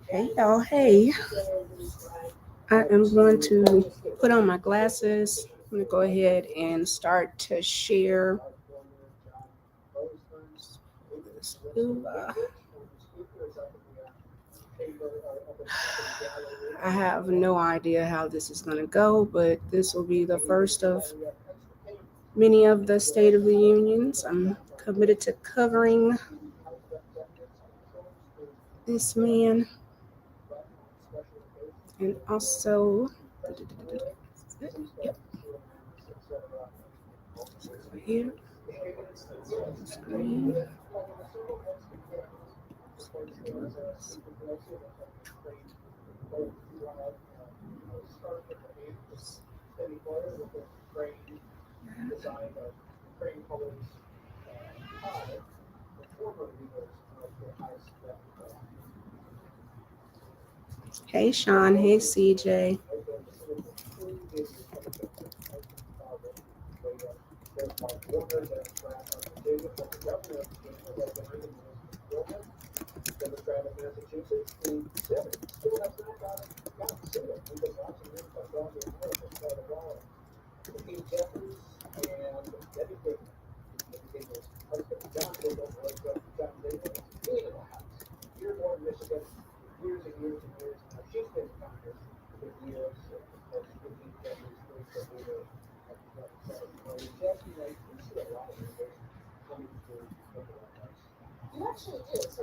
Hey y'all, hey. I am going to put on my glasses. I'm going to go ahead and start to share. I have no idea how this is going to go, but this will be the first of many of the State of the Unions. I'm committed to covering this man and also yep, here screen. Hey Sean, hey CJ.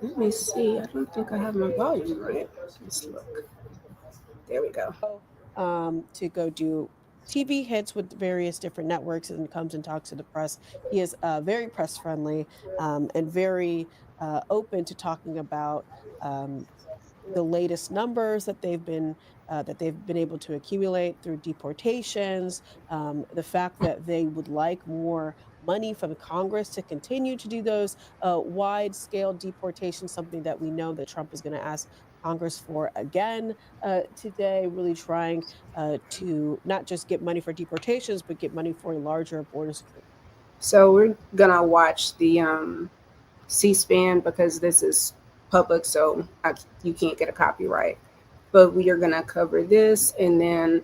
Let me see. I don't think I have my volume right. Let's look. There we go. To go do TV hits with various different networks and comes and talks to the press. He is very press friendly and very open to talking about the latest numbers that they've been able to accumulate through deportations, the fact that they would like more money from Congress to continue to do those wide scale deportations, something that we know that Trump is going to ask Congress for again today, really trying to not just get money for deportations, but get money for a larger border security. So we're gonna watch the C-SPAN because this is public, so you can't get a copyright. But we are gonna cover this, and then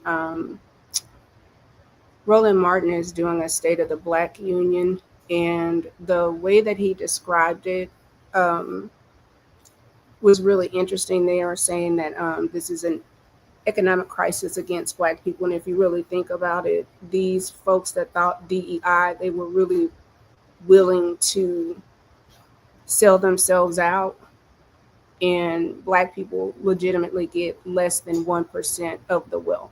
Roland Martin is doing a State of the Black Union, and the way that he described it um, was really interesting. They are saying that this is an economic crisis against Black people, and if you really think about it, these folks that thought DEI, they were really willing to sell themselves out, and Black people legitimately get less than 1% of the wealth.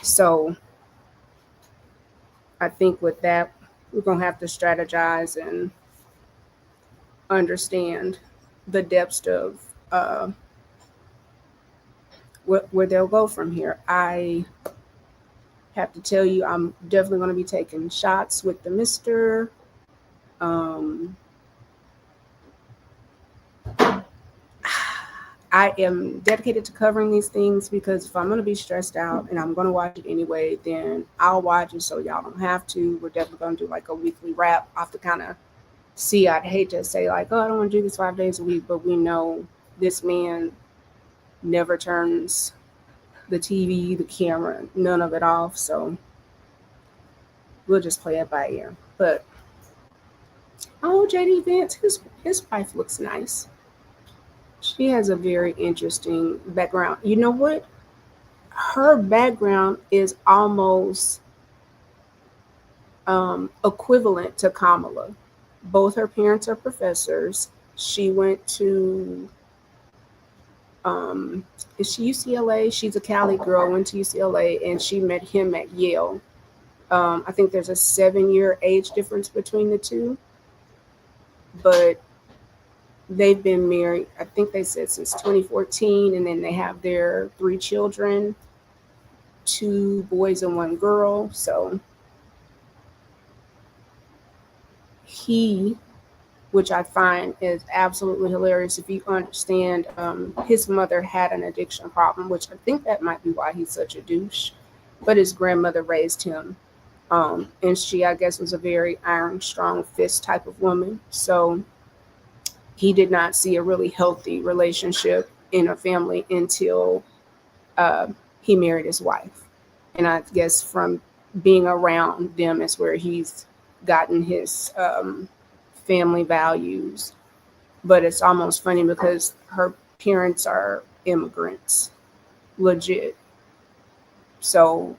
So I think with that, we're going to have to strategize and understand the depths of where they'll go from here. I have to tell you, I'm definitely going to be taking shots with the Mister. Um, I am dedicated to covering these things because if I'm going to be stressed out and I'm going to watch it anyway, then I'll watch it so y'all don't have to. We're definitely going to do like a weekly wrap off to kind of see. I'd hate to say like, oh, I don't want to do this 5 days a week, but we know this man never turns the TV, the camera, none of it off. So we'll just play it by ear. But oh, JD Vance, his wife looks nice. She has a very interesting background. You know what? Her background is almost equivalent to Kamala. Both her parents are professors. She went to is she UCLA? She's a Cali girl. Went to UCLA, and she met him at Yale. I think there's a 7-year age difference between the two, but they've been married. I think they said since 2014, and then they have their 3 children, 2 boys and 1 girl. So he, which I find is absolutely hilarious if you understand, his mother had an addiction problem, which I think that might be why he's such a douche. But his grandmother raised him. And she, I guess, was a very iron, strong fist type of woman. So he did not see a really healthy relationship in a family until he married his wife. And I guess from being around them is where he's gotten his family values. But it's almost funny because her parents are immigrants, legit. So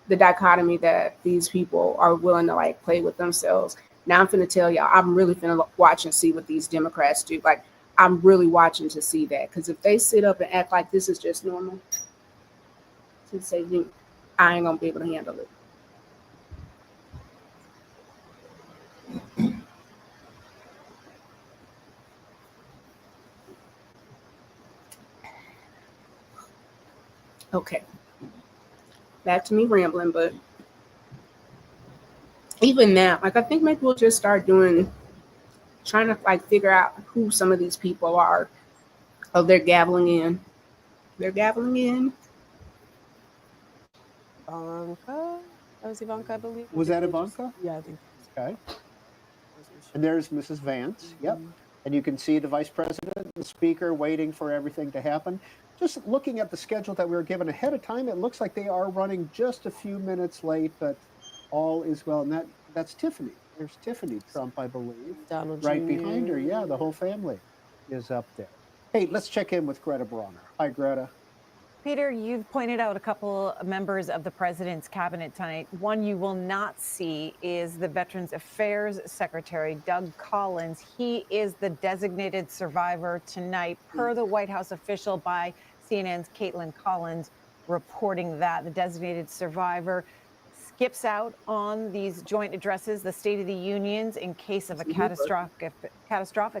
the dichotomy that these people are willing to like play with themselves. Now I'm finna tell y'all, I'm really finna watch and see what these Democrats do. Like, I'm really watching to see that, because if they sit up and act like this is just normal, to say, I ain't gonna be able to handle it. Okay, back to me rambling, but even now, like, I think maybe we'll just start trying to like figure out who some of these people are. Oh, they're gaveling in. They're gaveling in. Ivanka? That was Ivanka, I believe. Was that Ivanka? Yeah, I think. Okay. And there's Mrs. Vance. Yep. And you can see the vice president, the speaker, waiting for everything to happen. Just looking at the schedule that we were given ahead of time, it looks like they are running just a few minutes late, but all is well. And that's Tiffany. There's Tiffany Trump, I believe. Donald right Jr. behind her. Yeah, the whole family is up there. Hey, let's check in with Greta Bronner. Hi, Greta. Peter, you've pointed out a couple members of the president's cabinet tonight. One you will not see is the Veterans Affairs Secretary, Doug Collins. He is the designated survivor tonight, per the White House official by CNN's Caitlin Collins reporting that. The designated survivor skips out on these joint addresses, the State of the Unions, in case of a catastrophic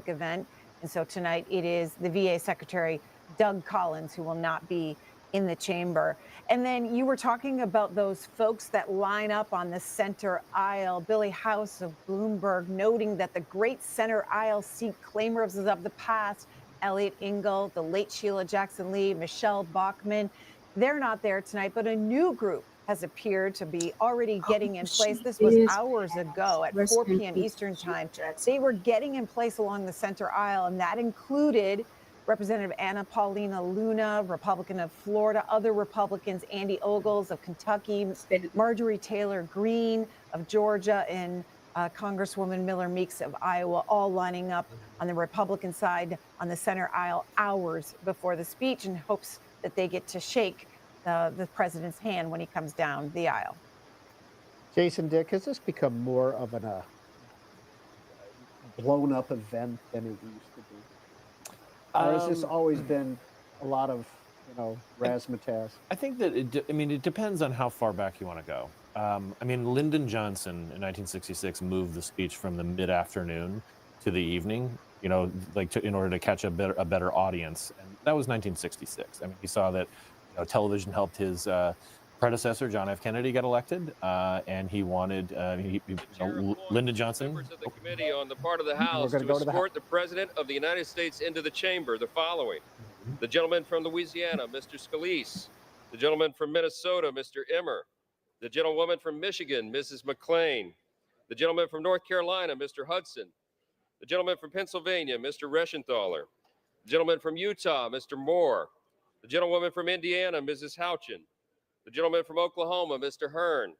event. And so tonight it is the VA Secretary, Doug Collins, who will not be in the chamber. And then you were talking about those folks that line up on the center aisle. Billy House of Bloomberg noting that the great center aisle seat claimers of the past, Elliot Engel, the late Sheila Jackson Lee, Michelle Bachmann, they're not there tonight, but a new group has appeared to be already getting in place. This was hours ago at 4 p.m. Eastern time. They were getting in place along the center aisle, and that included Representative Anna Paulina Luna, Republican of Florida, other Republicans, Andy Ogles of Kentucky, Marjorie Taylor Greene of Georgia, and Congresswoman Miller Meeks of Iowa, all lining up on the Republican side on the center aisle hours before the speech in hopes that they get to shake the president's hand when he comes down the aisle. Jason, Dick, has this become more of a blown up event than it used to be? Or has this always been a lot of, razzmatazz? I think that it depends on how far back you want to go. Lyndon Johnson in 1966 moved the speech from the mid-afternoon to the evening, in order to catch a better audience. And that was 1966. He saw that television helped his predecessor, John F. Kennedy, get elected, and he wanted Lyndon Johnson. Members of the committee on the part of the House to escort the President of the United States into the chamber the following. The gentleman from Louisiana, Mr. Scalise. The gentleman from Minnesota, Mr. Emmer. The gentlewoman from Michigan, Mrs. McClain. The gentleman from North Carolina, Mr. Hudson. The gentleman from Pennsylvania, Mr. Reschenthaler. The gentleman from Utah, Mr. Moore. The gentlewoman from Indiana, Mrs. Houchin. The gentleman from Oklahoma, Mr. Hearn.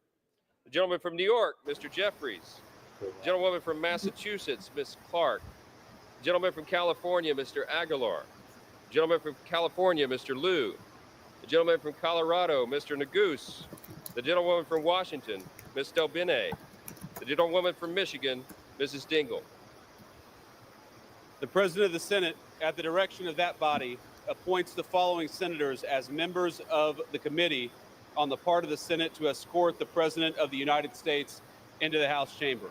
The gentleman from New York, Mr. Jeffries. The gentlewoman from Massachusetts, Ms. Clark. The gentleman from California, Mr. Aguilar. The gentleman from California, Mr. Liu. The gentleman from Colorado, Mr. Neguse. The gentlewoman from Washington, Ms. Delbene. The gentlewoman from Michigan, Mrs. Dingle. The President of the Senate, at the direction of that body, appoints the following senators as members of the committee on the part of the Senate to escort the President of the United States into the House chamber.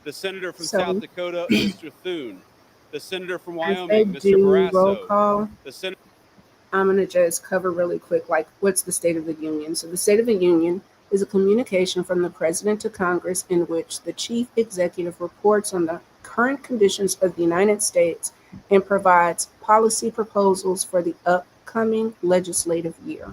The senator from South Dakota, Mr. Thune. The senator from Wyoming, Mr. Barrasso. The senator. I'm going to just cover really quick, like, what's the State of the Union? So the State of the Union is a communication from the President to Congress in which the chief executive reports on the current conditions of the United States and provides policy proposals for the upcoming legislative year.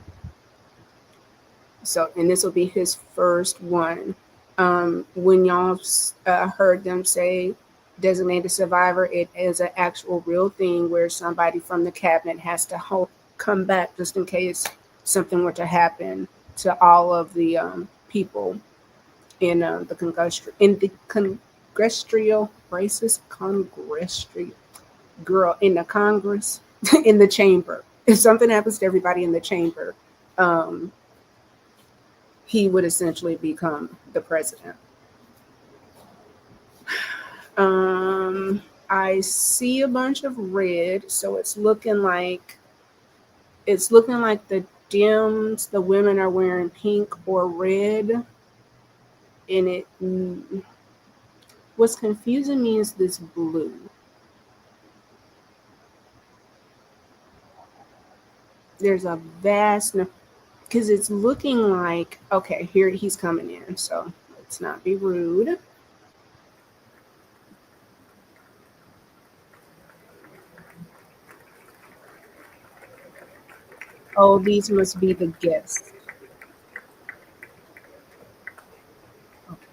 So, and this will be his first one. When y'all heard them say, designated survivor, it is an actual real thing where somebody from the cabinet has to come back just in case something were to happen to all of the people in the congressional races, in the Congress, in the chamber. If something happens to everybody in the chamber, he would essentially become the president. I see a bunch of red, so it's looking like the Dems, the women are wearing pink or red. And what's confusing me is this blue. There's a vast, because it's looking like, okay, here he's coming in, so let's not be rude. Oh, these must be the guests. Okay.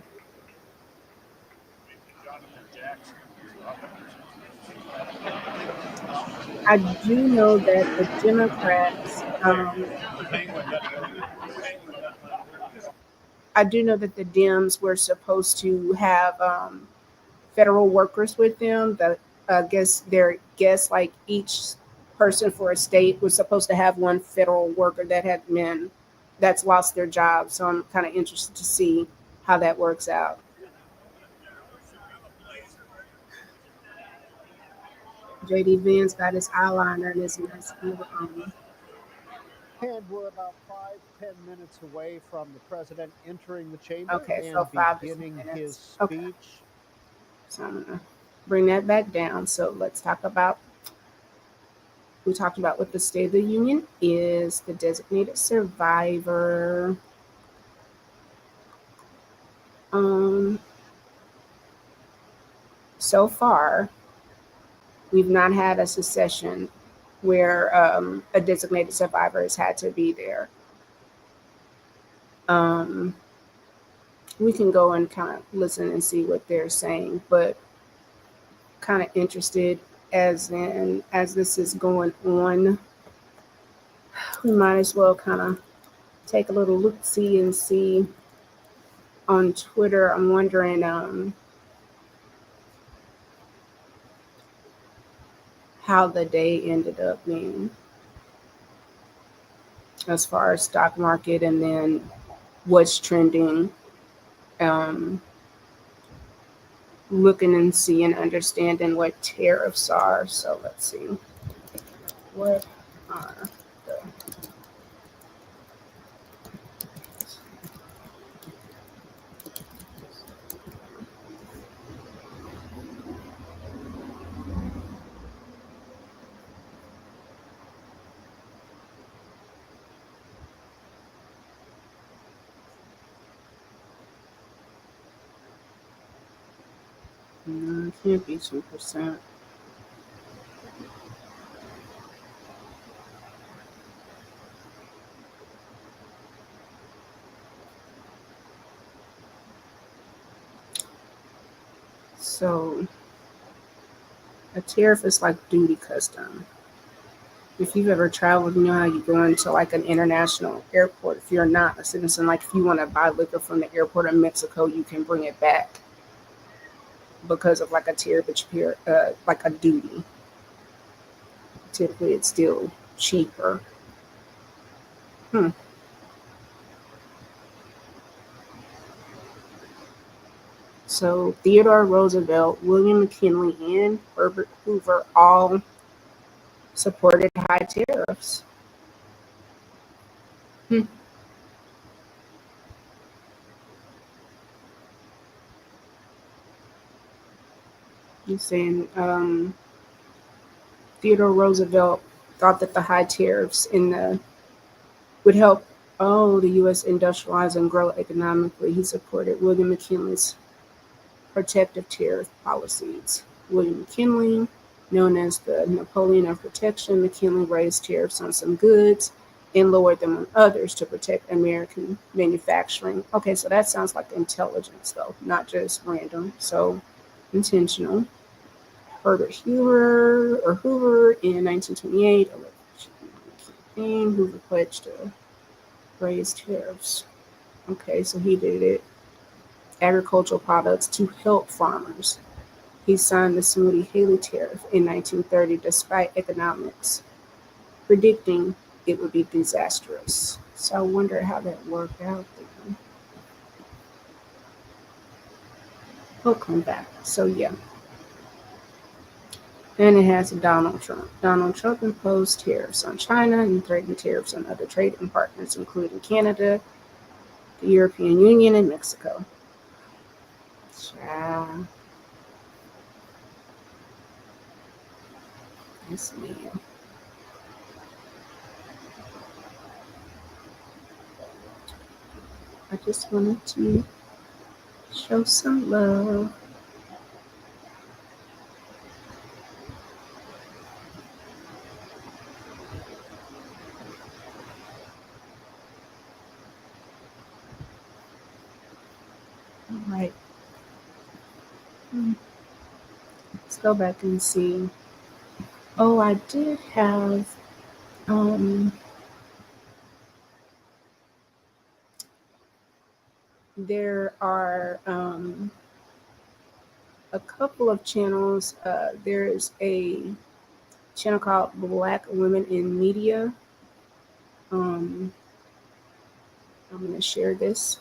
I do know that the Democrats, I do know that the Dems were supposed to have federal workers with them. That I guess their guests, like each person for a state, was supposed to have one federal worker that's lost their job. So I'm kind of interested to see how that works out. JD Vance got his eyeliner and his mascara on. And we're about 5-10 minutes away from the president entering the chamber Okay, and so 5 beginning minutes. his speech. Okay. So I'm gonna bring that back down. So let's talk about. We talked about what the State of the Union is, the designated survivor. So far, we've not had a secession where a designated survivor has had to be there. We can go and kind of listen and see what they're saying, but kind of interested as this is going on, we might as well kind of take a little look-see and see on Twitter. I'm wondering how the day ended up being as far as stock market and then what's trending. Looking and seeing, understanding what tariffs are. So let's see. What are the No, it can't be 2%. So a tariff is like duty custom. If you've ever traveled, you know how you go into like an international airport. If you're not a citizen, like if you want to buy liquor from the airport in Mexico, you can bring it back because of like a tariff, like a duty. Typically, it's still cheaper. So Theodore Roosevelt, William McKinley, and Herbert Hoover all supported high tariffs. You're saying Theodore Roosevelt thought that the high tariffs would help the U.S. industrialize and grow economically. He supported William McKinley's protective tariff policies. William McKinley, known as the Napoleon of protection, McKinley raised tariffs on some goods and lowered them on others to protect American manufacturing. Okay, so that sounds like intelligence, though, not just random. So intentional. Herbert Hoover in 1928, campaign. Hoover pledged to raise tariffs. Okay, so he did it. Agricultural products to help farmers. He signed the Smoot-Hawley tariff in 1930 despite economics predicting it would be disastrous. So I wonder how that worked out then. He'll come back. So yeah. And it has Donald Trump. Donald Trump imposed tariffs on China and threatened tariffs on other trading partners, including Canada, the European Union, and Mexico. Child. Yes, man. I just wanted to show some love. All right. Let's go back and see. Oh, I did have there are a couple of channels. There's a channel called Black Women in Media. I'm going to share this.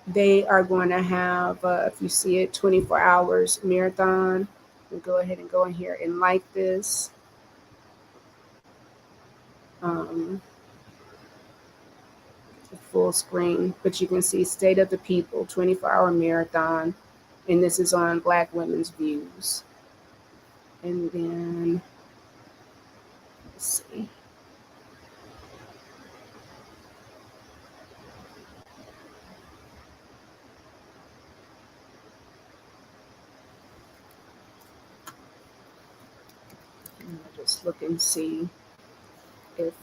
They are going to have, if you see it, 24 hours marathon. We'll go ahead and go in here and like this. Full screen, but you can see State of the People, 24-hour marathon. And this is on Black Women's Views. And then, let's see. Just look and see if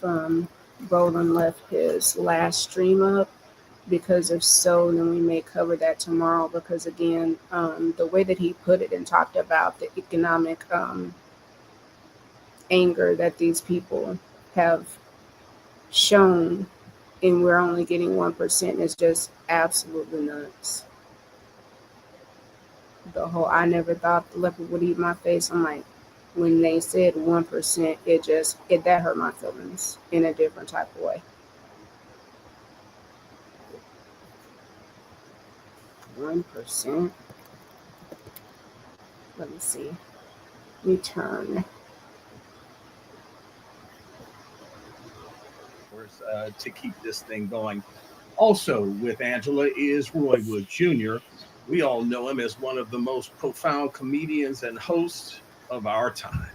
Roland left his last stream up, because if so, then we may cover that tomorrow, because again, the way that he put it and talked about the economic anger that these people have shown, and we're only getting 1%, is just absolutely nuts. The whole, I never thought the leopard would eat my face. I'm like, when they said 1%, it that hurt my feelings in a different type of way. 1%. Let me see. Return. To keep this thing going. Also with Angela is Roy Wood Jr. We all know him as one of the most profound comedians and hosts of our time.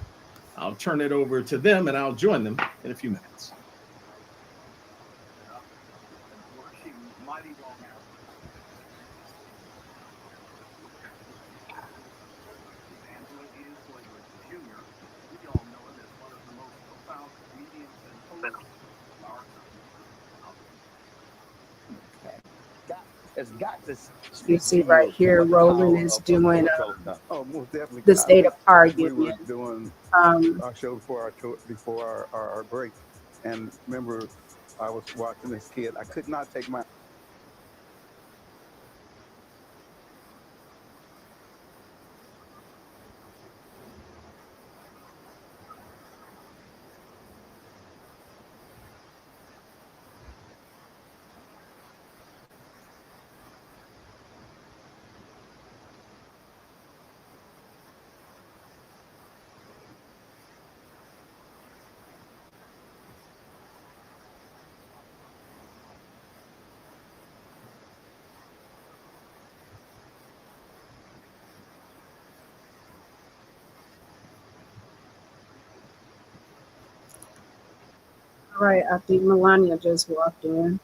I'll turn it over to them and I'll join them in a few minutes. You see right here, Roland is doing the state of argument. We were doing our show before our break, and remember, I was watching this kid. I could not take my. All right, I think Melania just walked in.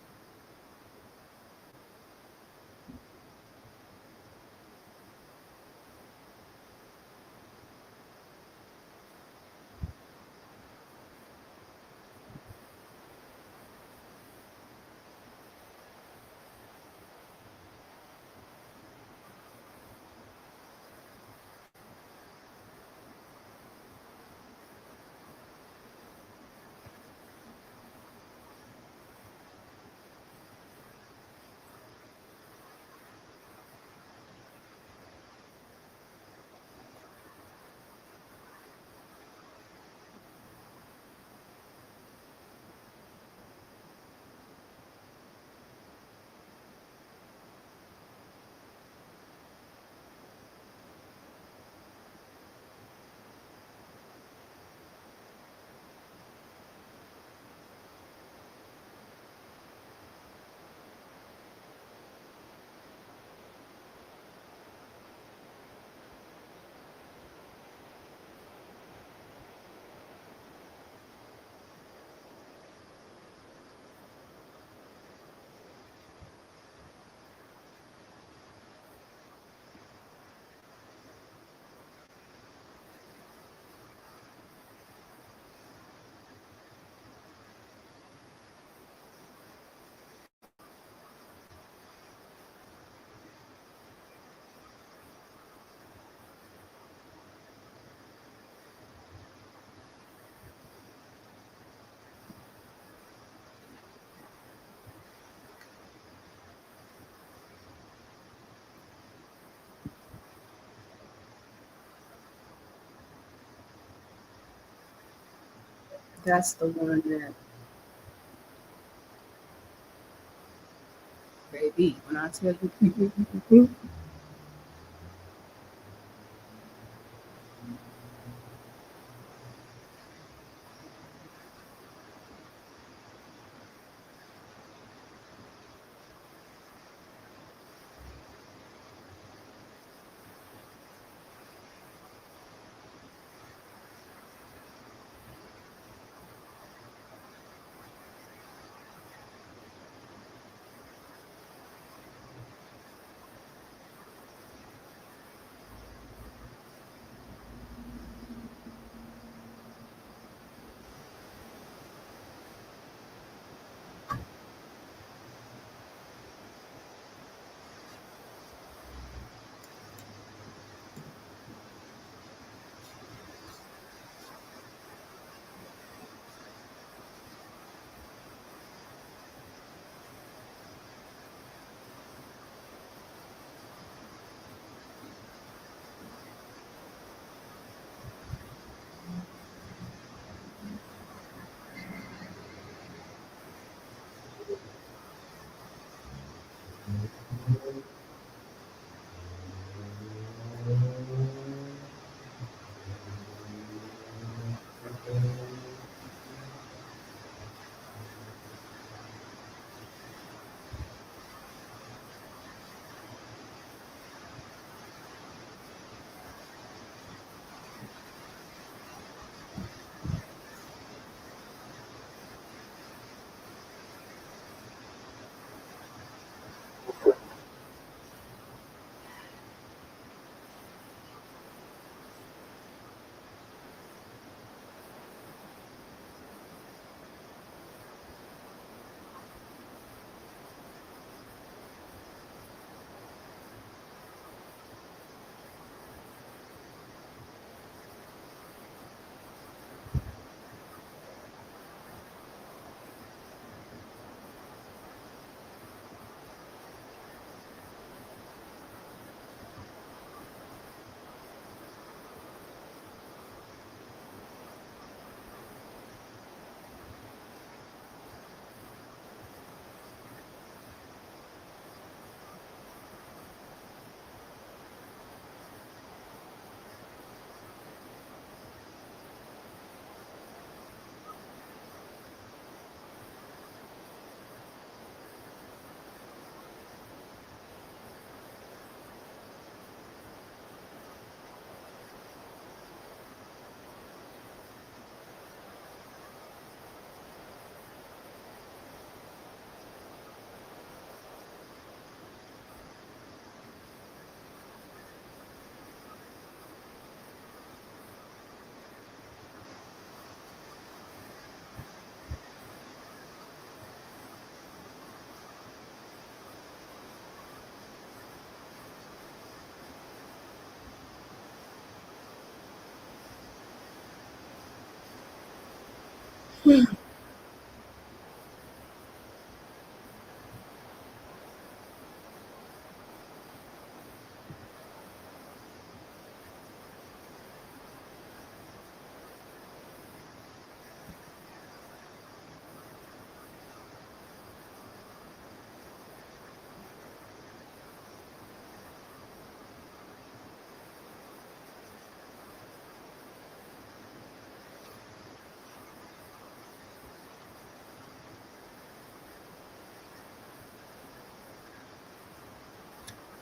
That's the one that, baby, when I tell you,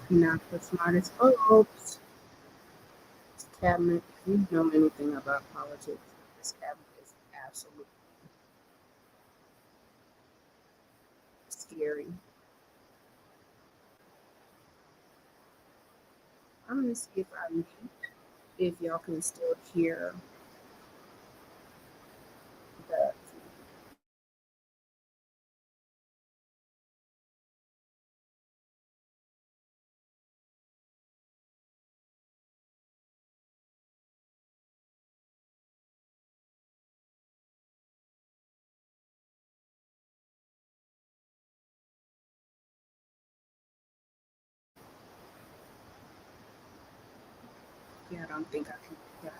not the smartest. Oh, oops. This cabinet, if you know anything about politics, this cabinet is absolutely scary. I'm gonna see if I mute, if y'all can still hear the. Yeah, I don't think I can. Yeah.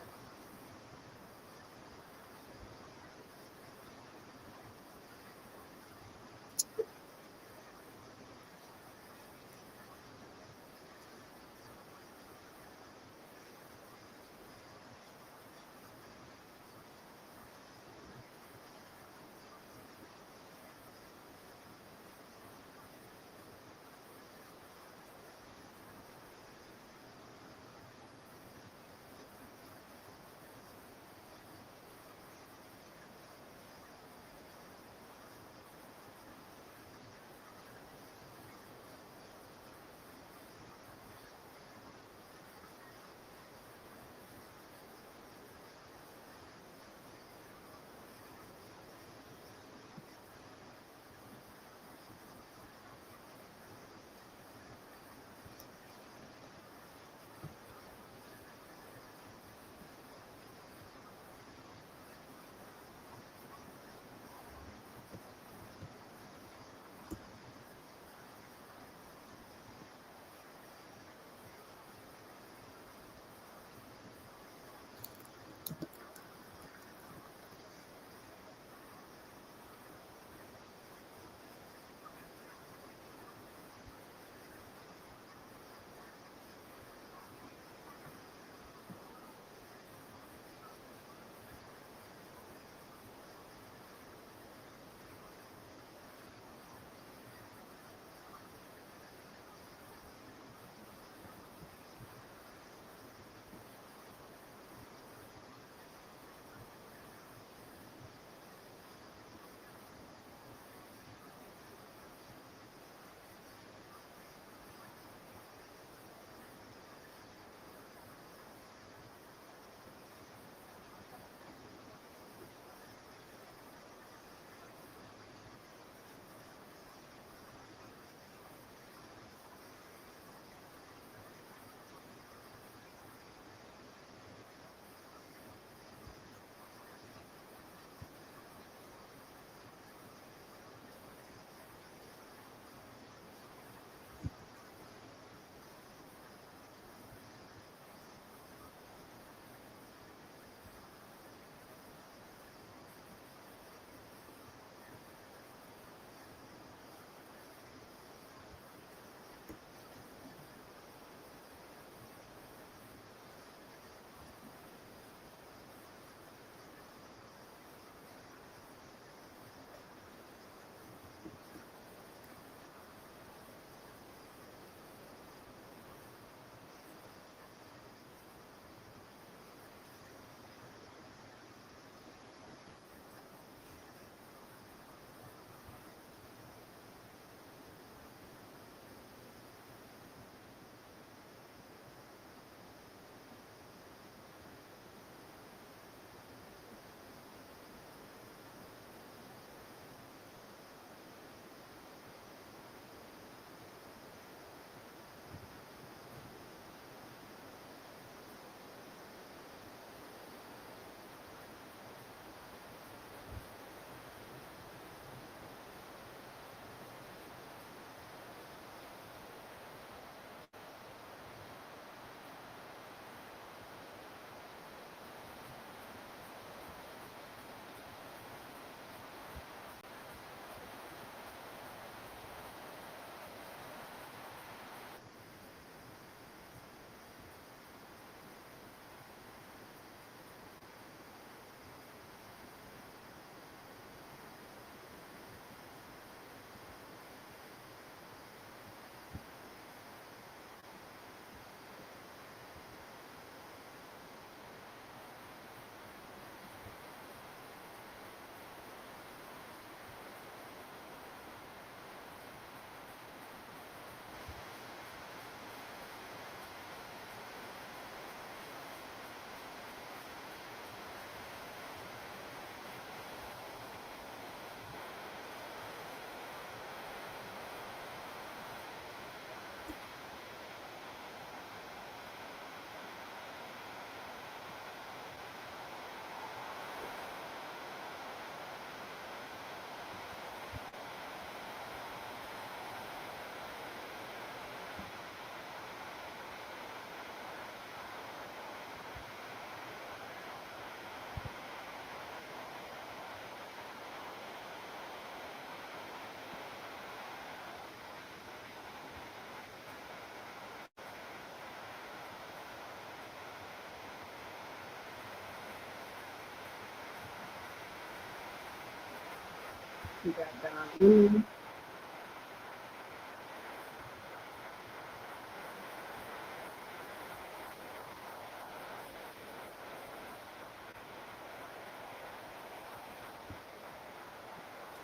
We got Don Lee.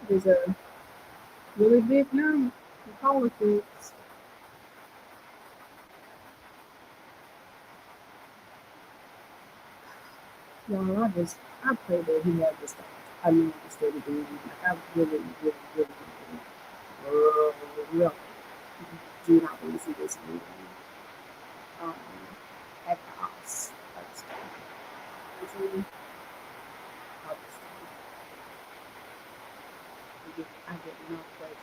There's a really big name in politics. Y'all, I pray that he had this. I mean, instead of doing like, I really, really do not want to see this movie um, at the house. That's really, I get no pleasure.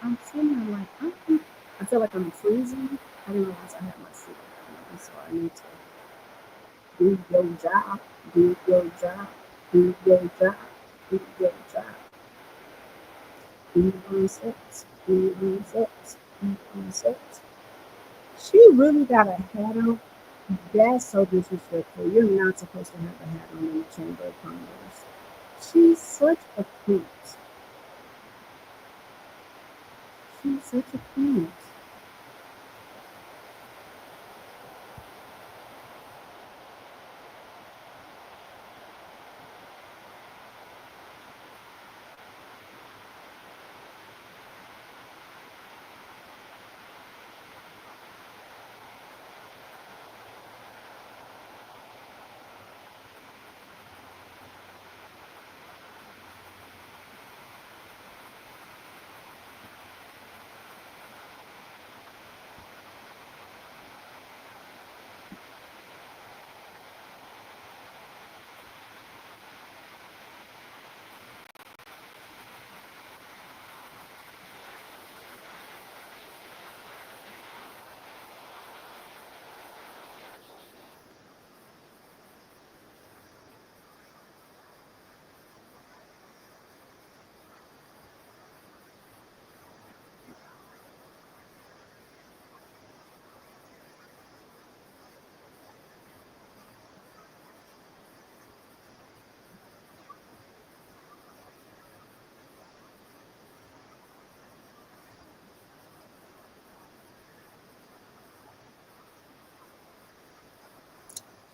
I'm sitting there like, I feel like I'm freezing. I didn't realize I had my seat on, so I need to do your job, do your job, do your job, do your job. Be on sex, be on sex, be on sex. She really got a hat on. That's so disrespectful. You're not supposed to have a hat on in the Chamber of Commerce. She's such a queen. She's such a queen.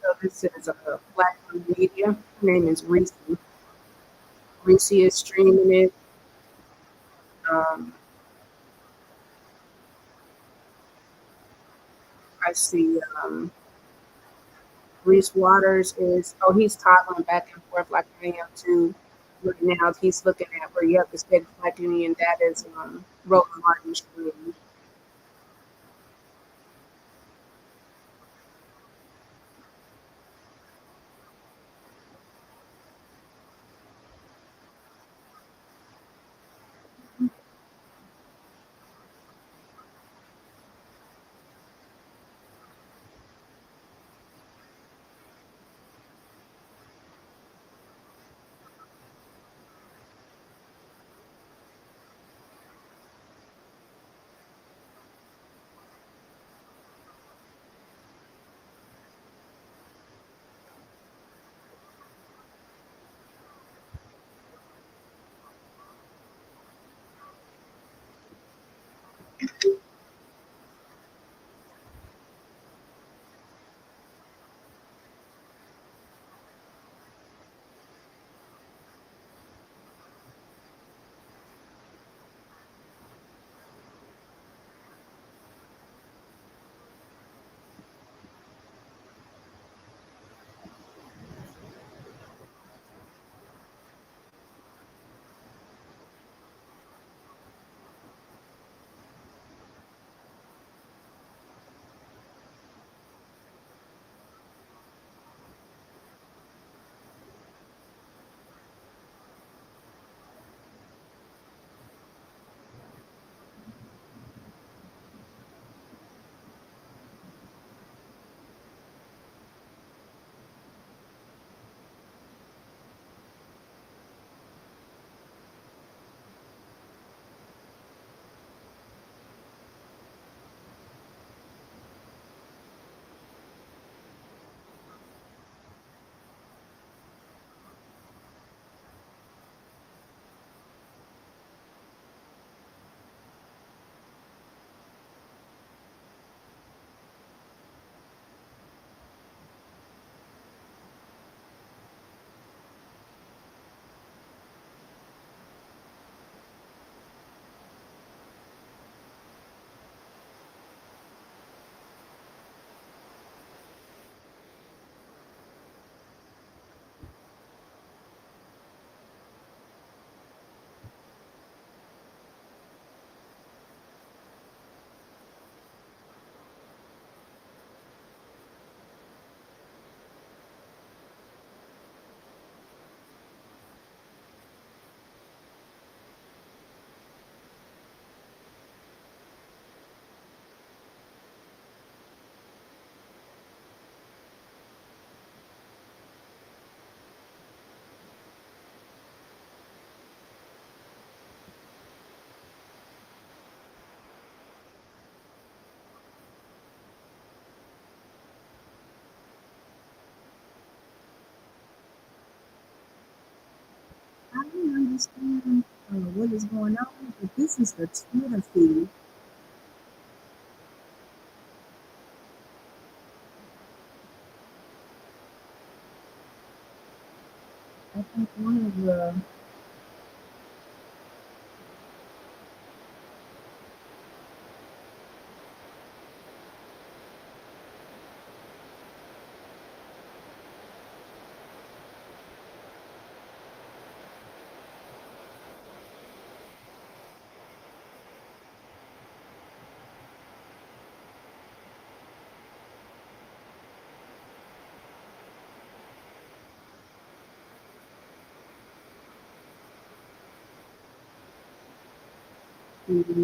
So this is a Black Media. Her name is Reese. Reese is streaming it. Um, I see Reese Waters is, he's toggling back and forth like I am too. Look now, he's looking at where you have the state of Black Union. That is Roland Martin stream. don't understand what is going on, but this is the Twitter feed. I think one of the no.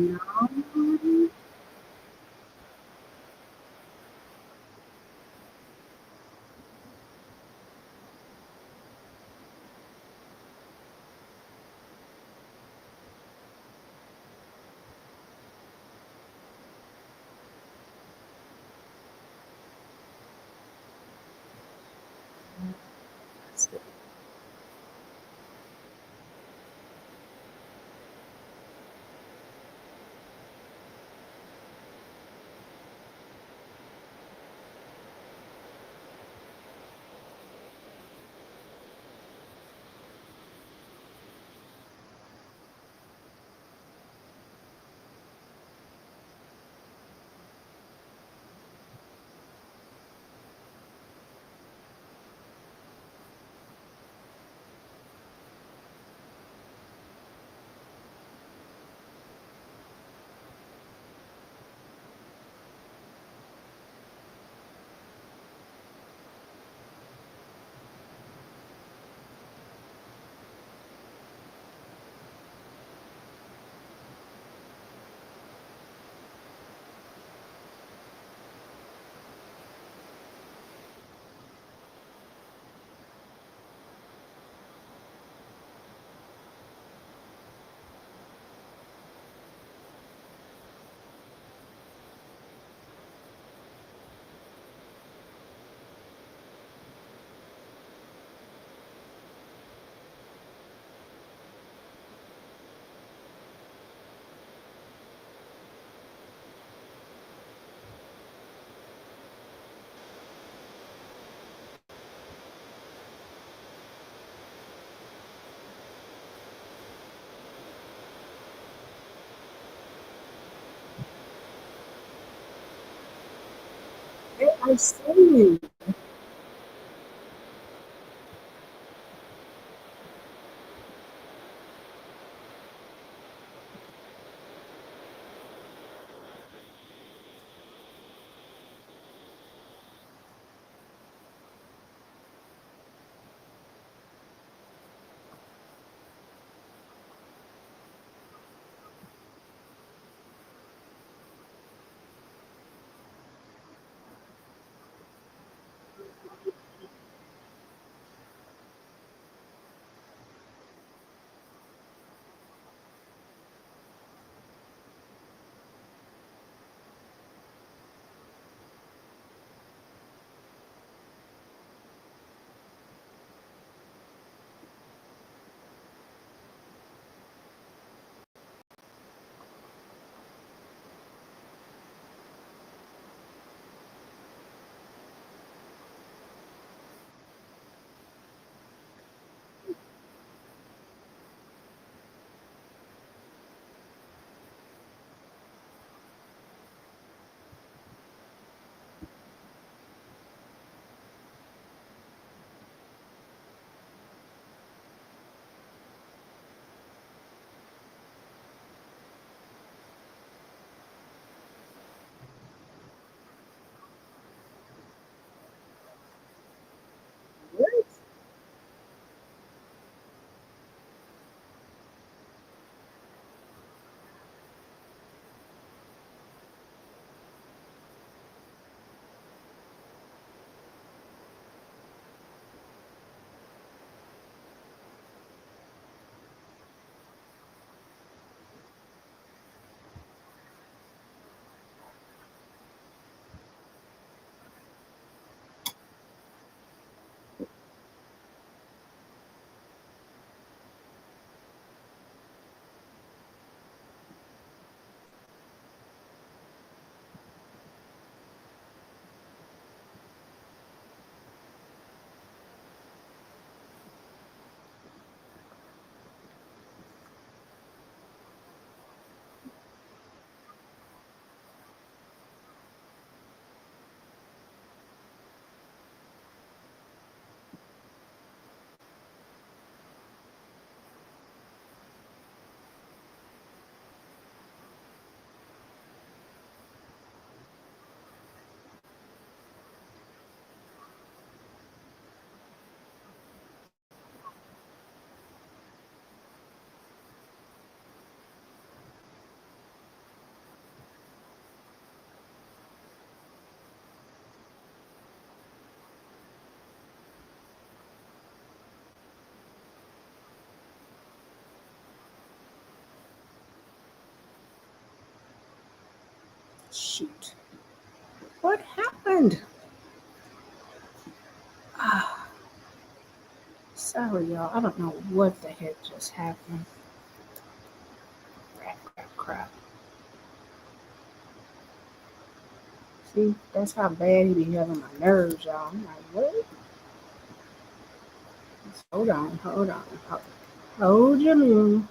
They are saying Shoot. What happened? Ah, sorry, y'all. I don't know what the heck just happened. Crap. See, that's how bad he be having my nerves, y'all. I'm like, what? Just hold on. Hold your mule.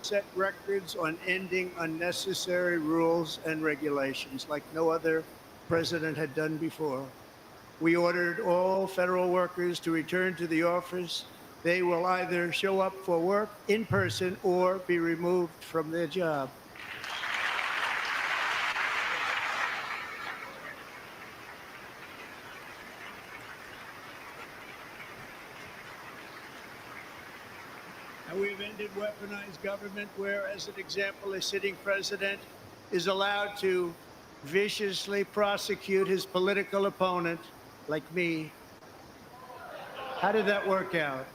Set records on ending unnecessary rules and regulations like no other president had done before. We ordered all federal workers to return to the office. They will either show up for work in person or be removed from their job. And we've ended weaponized government where, as an example, a sitting president is allowed to viciously prosecute his political opponent, like me. How did that work out?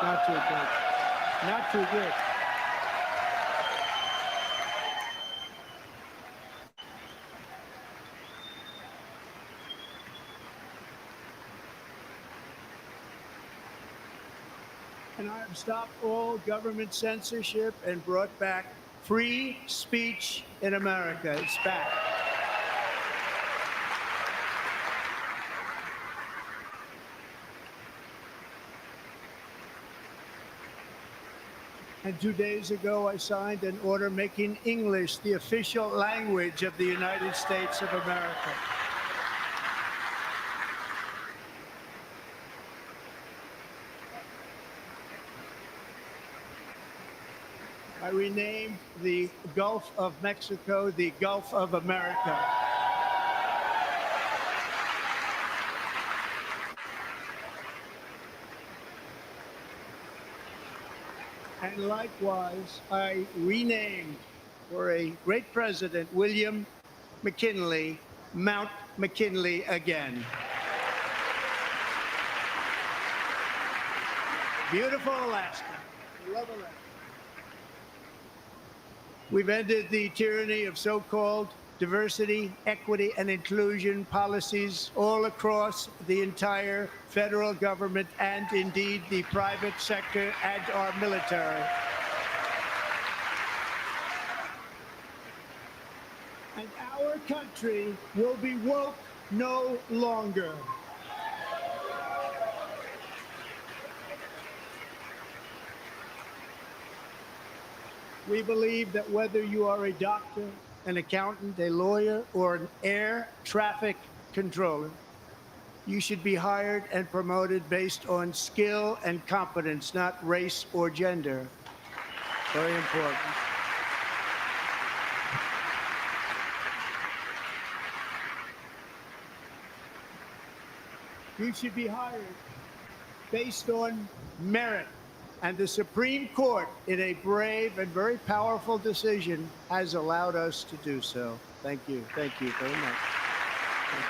Not too good. Not too good. And I have stopped all government censorship and brought back free speech in America. It's back. And 2 days ago, I signed an order making English the official language of the United States of America. I renamed the Gulf of Mexico the Gulf of America. And likewise, I renamed for a great president, William McKinley, Mount McKinley again. Beautiful Alaska. I love Alaska. We've ended the tyranny of so-called diversity, equity, and inclusion policies all across the entire federal government and indeed the private sector and our military. And our country will be woke no longer. We believe that whether you are a doctor, an accountant, a lawyer, or an air traffic controller, you should be hired and promoted based on skill and competence, not race or gender. Very important. You should be hired based on merit. And the Supreme Court, in a brave and very powerful decision, has allowed us to do so. Thank you. Thank you very much. Thank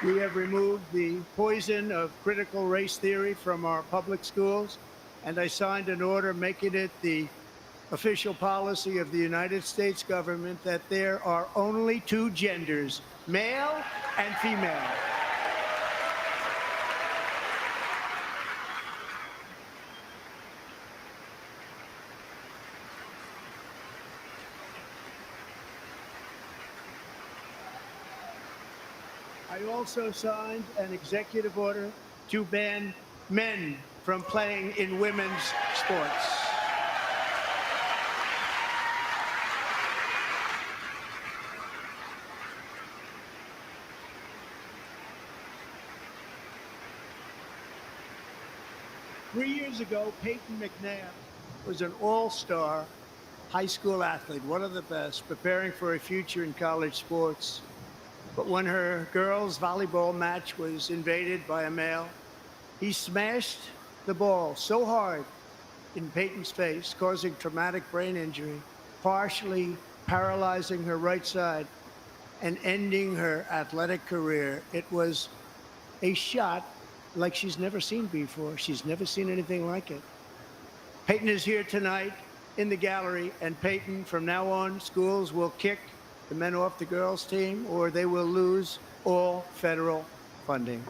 you. We have removed the poison of critical race theory from our public schools, and I signed an order making it the official policy of the United States government that there are only two genders, male and female. I also signed an executive order to ban men from playing in women's sports. 3 years ago, Peyton McNabb was an all-star high school athlete, one of the best, preparing for a future in college sports. But when her girls' volleyball match was invaded by a male, he smashed the ball so hard in Peyton's face, causing traumatic brain injury, partially paralyzing her right side and ending her athletic career. It was a shot like she's never seen before. She's never seen anything like it. Peyton is here tonight in the gallery, and Peyton, from now on, schools will kick the men off the girls' team or they will lose all federal funding.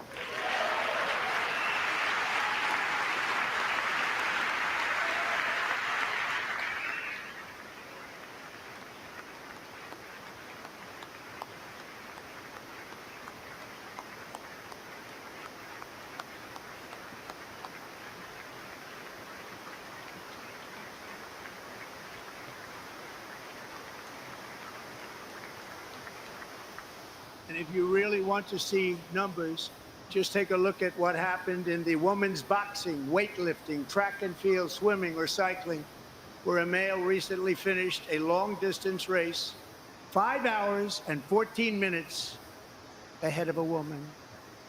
And if you really want to see numbers, just take a look at what happened in the women's boxing, weightlifting, track and field, swimming, or cycling, where a male recently finished a long-distance race 5 hours and 14 minutes ahead of a woman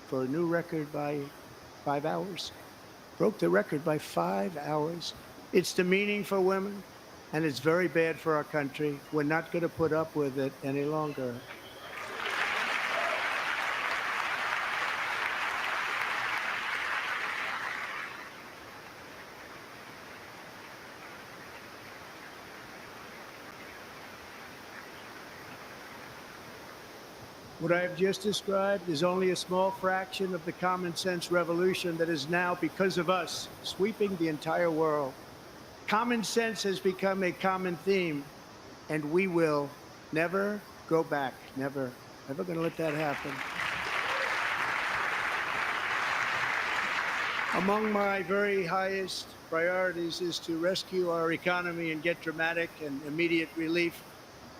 for a new record by 5 hours. Broke the record by 5 hours. It's demeaning for women, and it's very bad for our country. We're not going to put up with it any longer. What I have just described is only a small fraction of the common sense revolution that is now, because of us, sweeping the entire world. Common sense has become a common theme, and we will never go back. Never. Never going to let that happen. Among my very highest priorities is to rescue our economy and get dramatic and immediate relief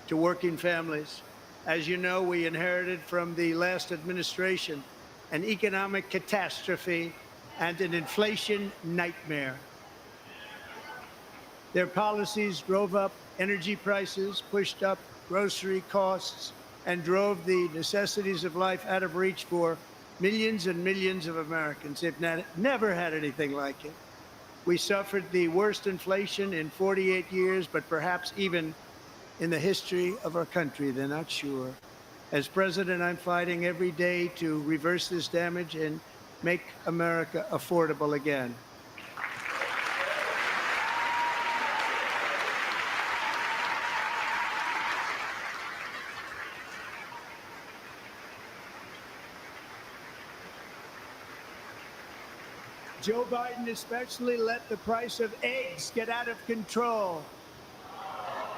to working families. As you know, we inherited from the last administration an economic catastrophe and an inflation nightmare. Their policies drove up energy prices, pushed up grocery costs, and drove the necessities of life out of reach for millions and millions of Americans. They've never had anything like it. We suffered the worst inflation in 48 years, but perhaps even in the history of our country. They're not sure. As president, I'm fighting every day to reverse this damage and make America affordable again. Joe Biden especially let the price of eggs get out of control.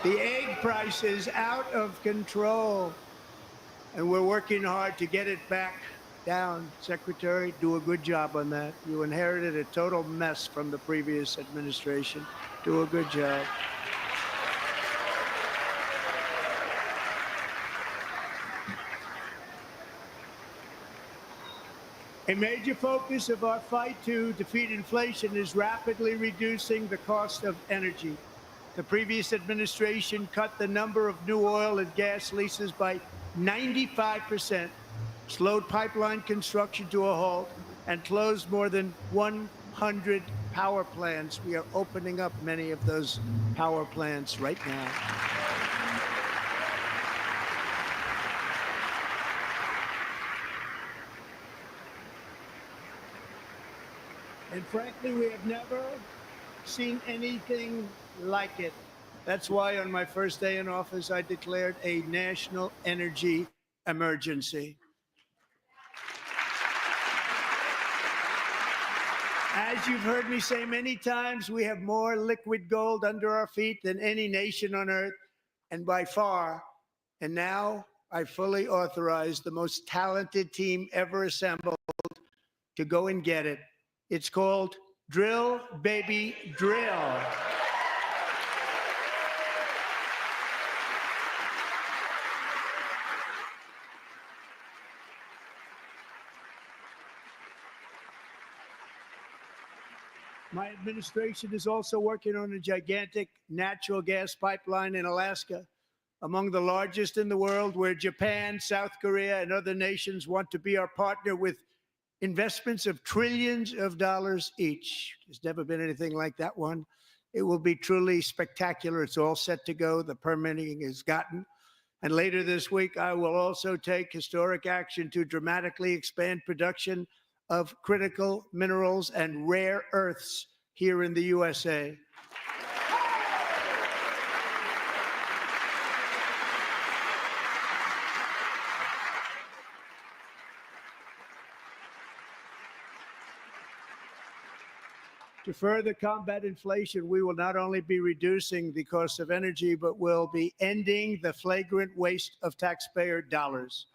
The egg price is out of control, and we're working hard to get it back down. Secretary, do a good job on that. You inherited a total mess from the previous administration. Do a good job. A major focus of our fight to defeat inflation is rapidly reducing the cost of energy. The previous administration cut the number of new oil and gas leases by 95%, slowed pipeline construction to a halt, and closed more than 100 power plants. We are opening up many of those power plants right now. And frankly, we have never seen anything like it. That's why on my first day in office, I declared a national energy emergency. As you've heard me say many times, we have more liquid gold under our feet than any nation on earth, and by far. And now I fully authorize the most talented team ever assembled to go and get it. It's called Drill, Baby, Drill. My administration is also working on a gigantic natural gas pipeline in Alaska, among the largest in the world, where Japan, South Korea, and other nations want to be our partner with investments of trillions of dollars each. There's never been anything like that one. It will be truly spectacular. It's all set to go. The permitting is gotten. And later this week, I will also take historic action to dramatically expand production of critical minerals and rare earths here in the USA. To further combat inflation, we will not only be reducing the cost of energy, but will be ending the flagrant waste of taxpayer dollars.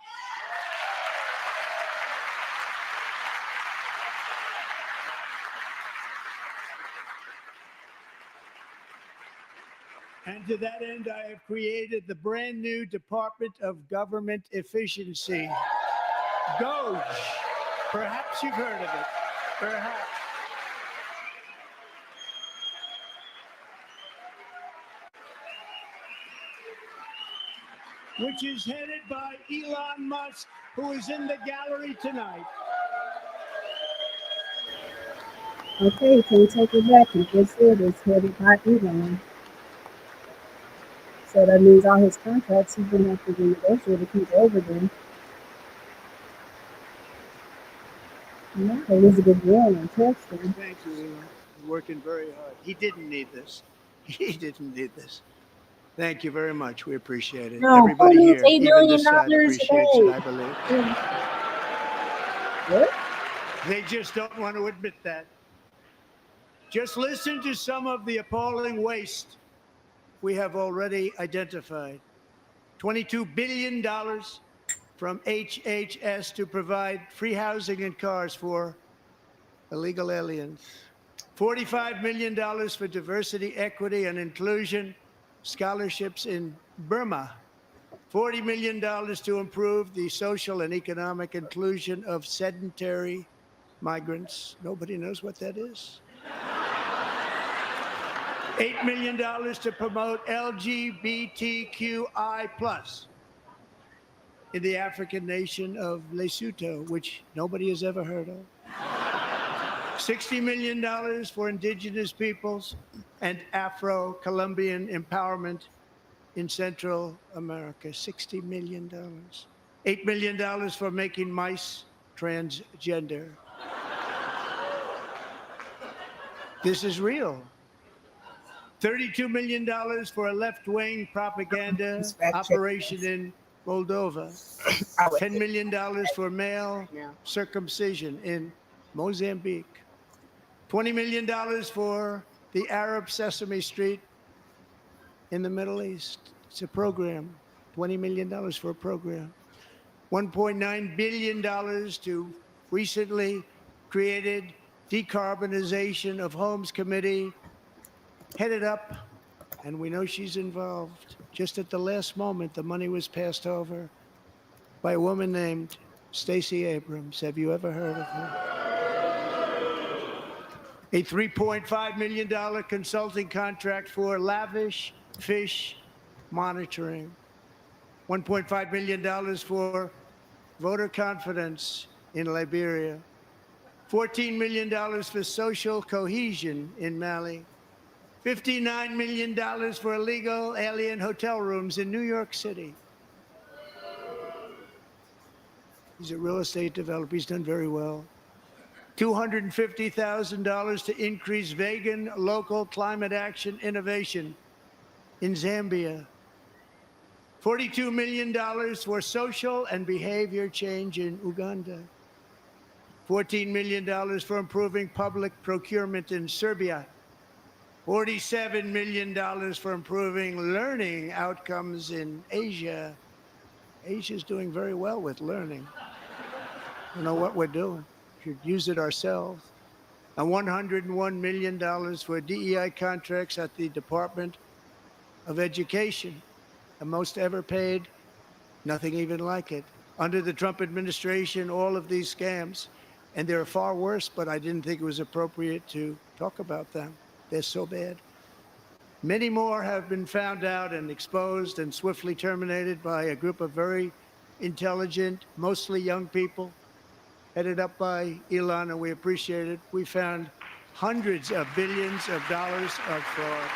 And to that end, I have created the brand new Department of Government Efficiency, DOGE. Perhaps you've heard of it. Perhaps. Which is headed by Elon Musk, who is in the gallery tonight. Okay, can't take it back. He just said it's headed by Elon. So that means all his contracts he's gonna have to renegotiate to keep over them. Not Elizabeth Warren and Texas. Thank you, Elon. He's working very hard. He didn't need this. He didn't need this. Thank you very much. We appreciate it. No, Everybody who needs here, $8 even million this side, appreciates it, today? I believe. What? They just don't want to admit that. Just listen to some of the appalling waste we have already identified. $22 billion from HHS to provide free housing and cars for illegal aliens. $45 million for diversity, equity, and inclusion scholarships in Burma. $40 million to improve the social and economic inclusion of sedentary migrants. Nobody knows what that is. $8 million to promote LGBTQI+ in the African nation of Lesotho, which nobody has ever heard of. $60 million for indigenous peoples and Afro-Colombian empowerment in Central America. $60 million. $8 million for making mice transgender. This is real. $32 million for a left-wing propaganda operation in Moldova. $10 million for male circumcision in Mozambique. $20 million for the Arab Sesame Street in the Middle East. It's a program. $20 million for a program. $1.9 billion to recently created Decarbonization of Homes Committee, headed up, and we know she's involved. Just at the last moment, the money was passed over by a woman named Stacey Abrams. Have you ever heard of her? A $3.5 million consulting contract for lavish fish monitoring. $1.5 million for voter confidence in Liberia. $14 million for social cohesion in Mali. $59 million for illegal alien hotel rooms in New York City. He's a real estate developer. He's done very well. $250,000 to increase vegan local climate action innovation in Zambia. $42 million for social and behavior change in Uganda. $14 million for improving public procurement in Serbia. $47 million for improving learning outcomes in Asia. Asia's doing very well with learning. I don't know what we're doing. We should use it ourselves. And $101 million for DEI contracts at the Department of Education, the most ever paid, nothing even like it. Under the Trump administration, all of these scams And there are far worse, but I didn't think it was appropriate to talk about them. They're so bad. Many more have been found out and exposed and swiftly terminated by a group of very intelligent, mostly young people, headed up by Elon, and we appreciate it. We found hundreds of billions of dollars of fraud.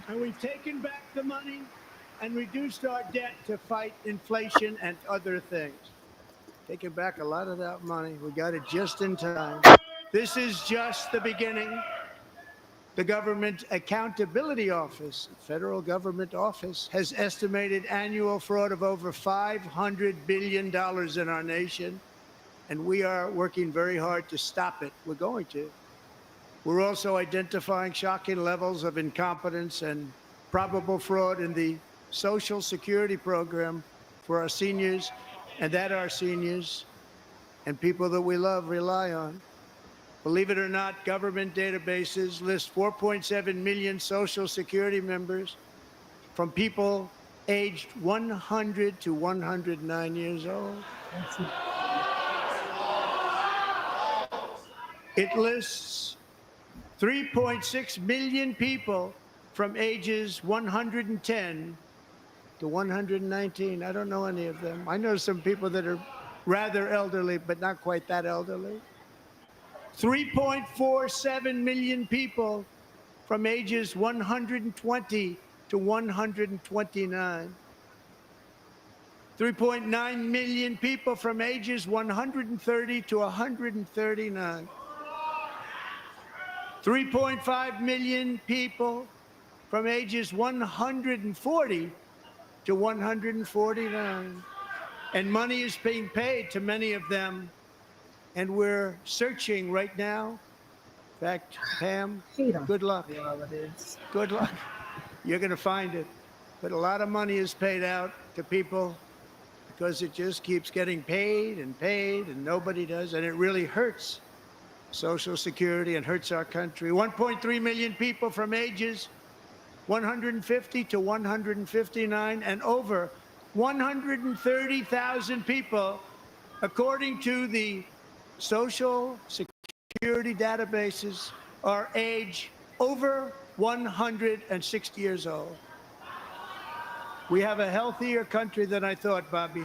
And we've taken back the money and reduced our debt to fight inflation and other things. Taking back a lot of that money. We got it just in time. This is just the beginning. The Government Accountability Office, federal government office, has estimated annual fraud of over $500 billion in our nation, and we are working very hard to stop it. We're going to. We're also identifying shocking levels of incompetence and probable fraud in the Social Security program for our seniors, and that our seniors and people that we love rely on. Believe it or not, government databases list 4.7 million Social Security members from people aged 100 to 109 years old. It lists 3.6 million people from ages 110 to 119. I don't know any of them. I know some people that are rather elderly, but not quite that elderly. 3.47 million people from ages 120 to 129. 3.9 million people from ages 130 to 139. 3.5 million people from ages 140 to 149. And money is being paid to many of them. And we're searching right now. In fact, Pam, good luck. Good luck. You're going to find it. But a lot of money is paid out to people because it just keeps getting paid, and nobody does. And it really hurts Social Security and hurts our country. 1.3 million people from ages 150 to 159, and over 130,000 people, according to the Social Security databases, are age over 160 years old. We have a healthier country than I thought, Bobby.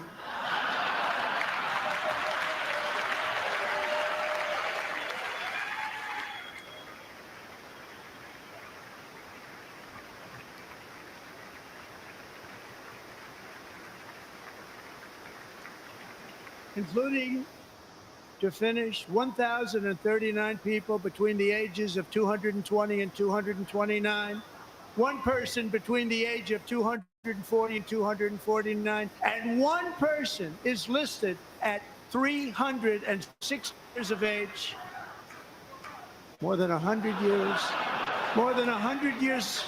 Including, to finish, 1,039 people between the ages of 220 and 229, one person between the age of 240 and 249, and one person is listed at 306 years of age. More than 100 years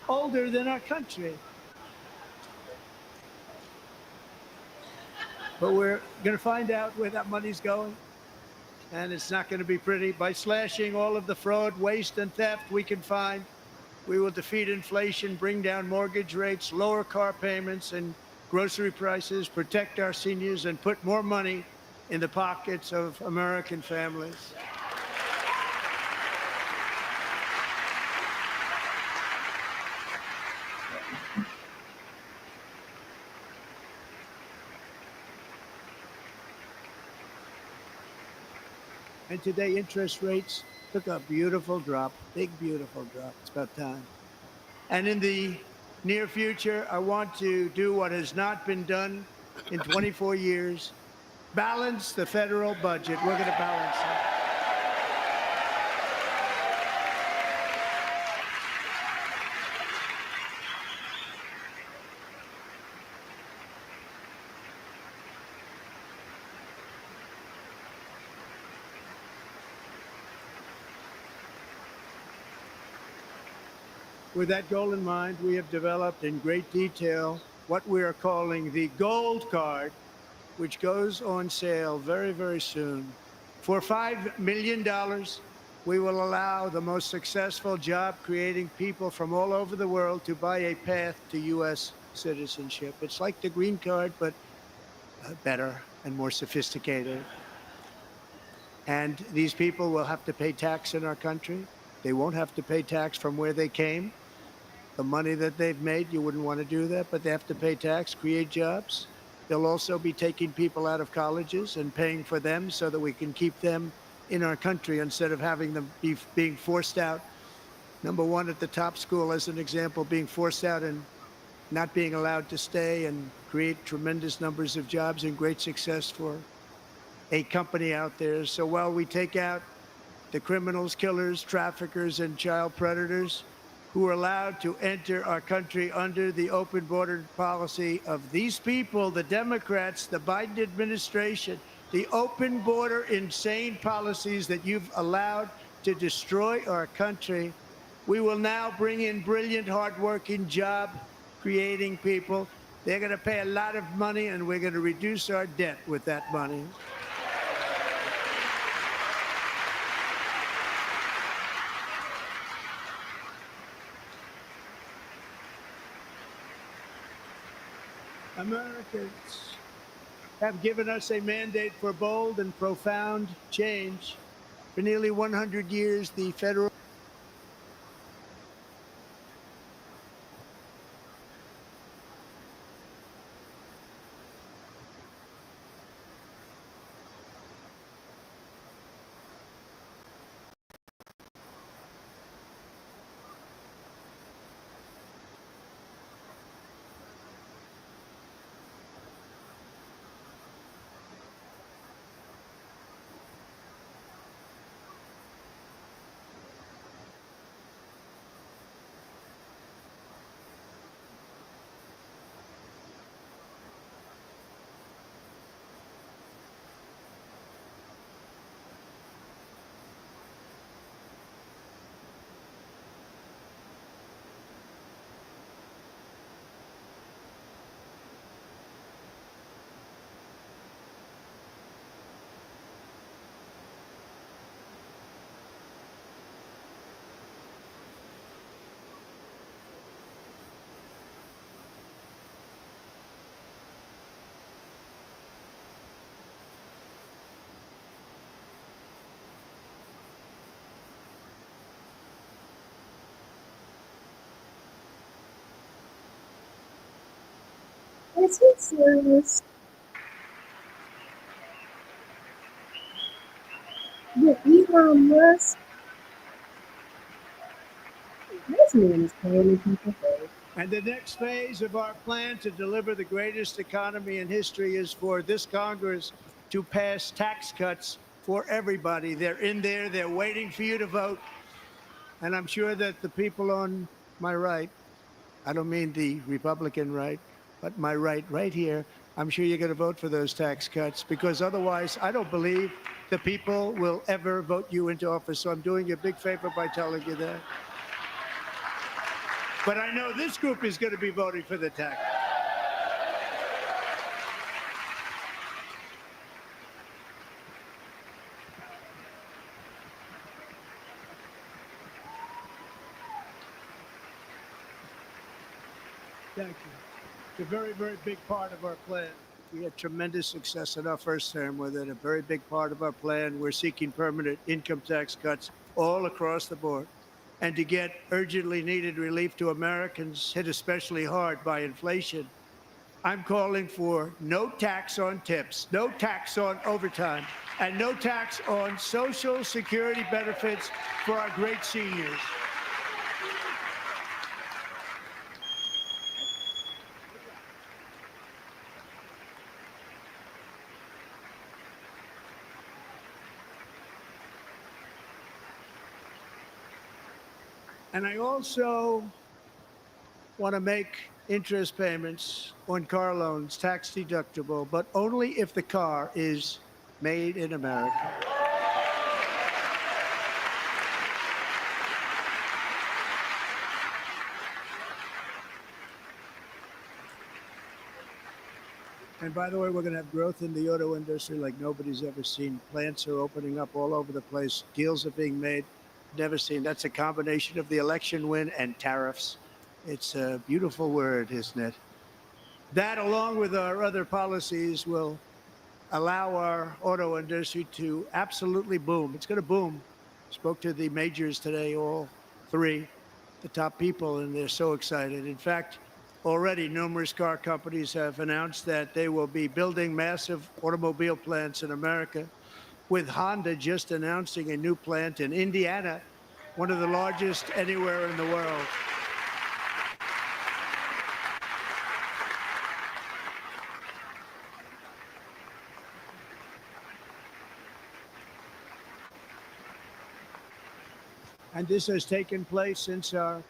older than our country. But we're going to find out where that money's going, and it's not going to be pretty. By slashing all of the fraud, waste, and theft we can find, we will defeat inflation, bring down mortgage rates, lower car payments and grocery prices, protect our seniors, and put more money in the pockets of American families. And today, interest rates took a beautiful drop, big, beautiful drop. It's about time. And in the near future, I want to do what has not been done in 24 years, balance the federal budget. We're going to balance it. With that goal in mind, we have developed in great detail what we are calling the Gold Card, which goes on sale very, very soon For $5 million, we will allow the most successful job-creating people from all over the world to buy a path to U.S. citizenship. It's like the green card, but better and more sophisticated. And these people will have to pay tax in our country. They won't have to pay tax from where they came. The money that they've made, you wouldn't want to do that, but they have to pay tax, create jobs. They'll also be taking people out of colleges and paying for them so that we can keep them in our country instead of having them being forced out. Number one, at the top school, as an example, being forced out and not being allowed to stay and create tremendous numbers of jobs and great success for a company out there. So while we take out the criminals, killers, traffickers, and child predators who are allowed to enter our country under the open border policy of these people, the Democrats, the Biden administration, the open border insane policies that you've allowed to destroy our country, we will now bring in brilliant, hardworking, job-creating people. They're going to pay a lot of money, and we're going to reduce our debt with that money. Americans have given us a mandate for bold and profound change. For nearly 100 years, the federal Is he serious? With Elon Musk? This man is paying people for. And the next phase of our plan to deliver the greatest economy in history is for this Congress to pass tax cuts for everybody. They're in there. They're waiting for you to vote. And I'm sure that the people on my right, I don't mean the Republican right, but my right here, I'm sure you're going to vote for those tax cuts, because otherwise I don't believe the people will ever vote you into office. So I'm doing you a big favor by telling you that. But I know this group is going to be voting for the tax. Thank you. It's a very, very big part of our plan. We had tremendous success in our first term with it. A very big part of our plan. We're seeking permanent income tax cuts all across the board. And to get urgently needed relief to Americans hit especially hard by inflation, I'm calling for no tax on tips, no tax on overtime, and no tax on Social Security benefits for our great seniors. And I also want to make interest payments on car loans tax deductible, but only if the car is made in America. And by the way, we're going to have growth in the auto industry like nobody's ever seen. Plants are opening up all over the place. Deals are being made. Never seen. That's a combination of the election win and tariffs. It's a beautiful word, isn't it? That, along with our other policies, will allow our auto industry to absolutely boom. It's going to boom. Spoke to the majors today, all three, the top people, and they're so excited. In fact, already numerous car companies have announced that they will be building massive automobile plants in America, with Honda just announcing a new plant in Indiana, one of the largest anywhere in the world. And this has taken place since our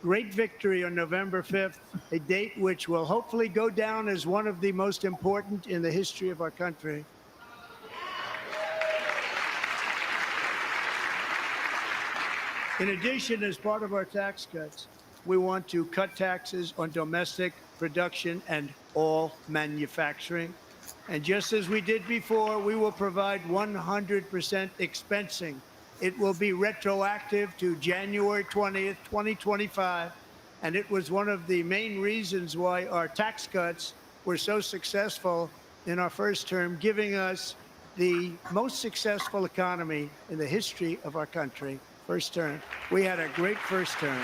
great victory on November 5th, a date which will hopefully go down as one of the most important in the history of our country. In addition, as part of our tax cuts, we want to cut taxes on domestic production and all manufacturing. And just as we did before, we will provide 100% expensing. It will be retroactive to January 20th, 2025. And it was one of the main reasons why our tax cuts were so successful in our first term, giving us the most successful economy in the history of our country. First term. We had a great first term.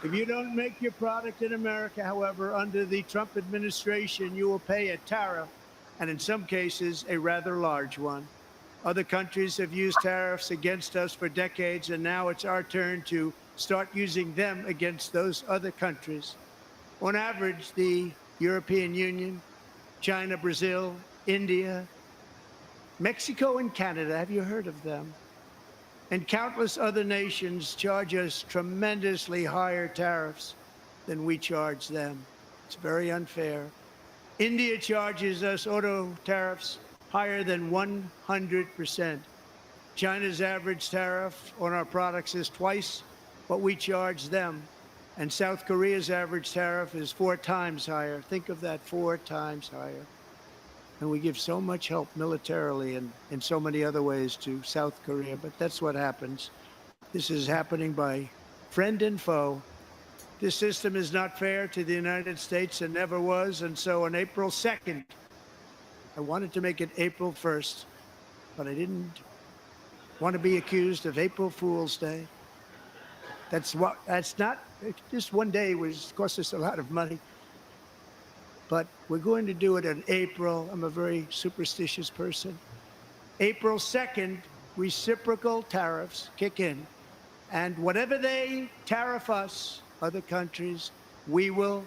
If you don't make your product in America, however, under the Trump administration, you will pay a tariff, and in some cases, a rather large one. Other countries have used tariffs against us for decades, and now it's our turn to start using them against those other countries. On average, the European Union, China, Brazil, India, Mexico, and Canada, have you heard of them? And countless other nations charge us tremendously higher tariffs than we charge them. It's very unfair. India charges us auto tariffs higher than 100%. China's average tariff on our products is twice what we charge them. And South Korea's average tariff is 4 times higher. Think of that, 4 times higher. And we give so much help militarily and in so many other ways to South Korea, but that's what happens. This is happening by friend and foe. This system is not fair to the United States and never was. And so on April 2nd, I wanted to make it April 1st, but I didn't want to be accused of April Fool's Day. That's not, just one day was cost us a lot of money. But we're going to do it in April. I'm a very superstitious person. April 2nd, reciprocal tariffs kick in. And whatever they tariff us, other countries, we will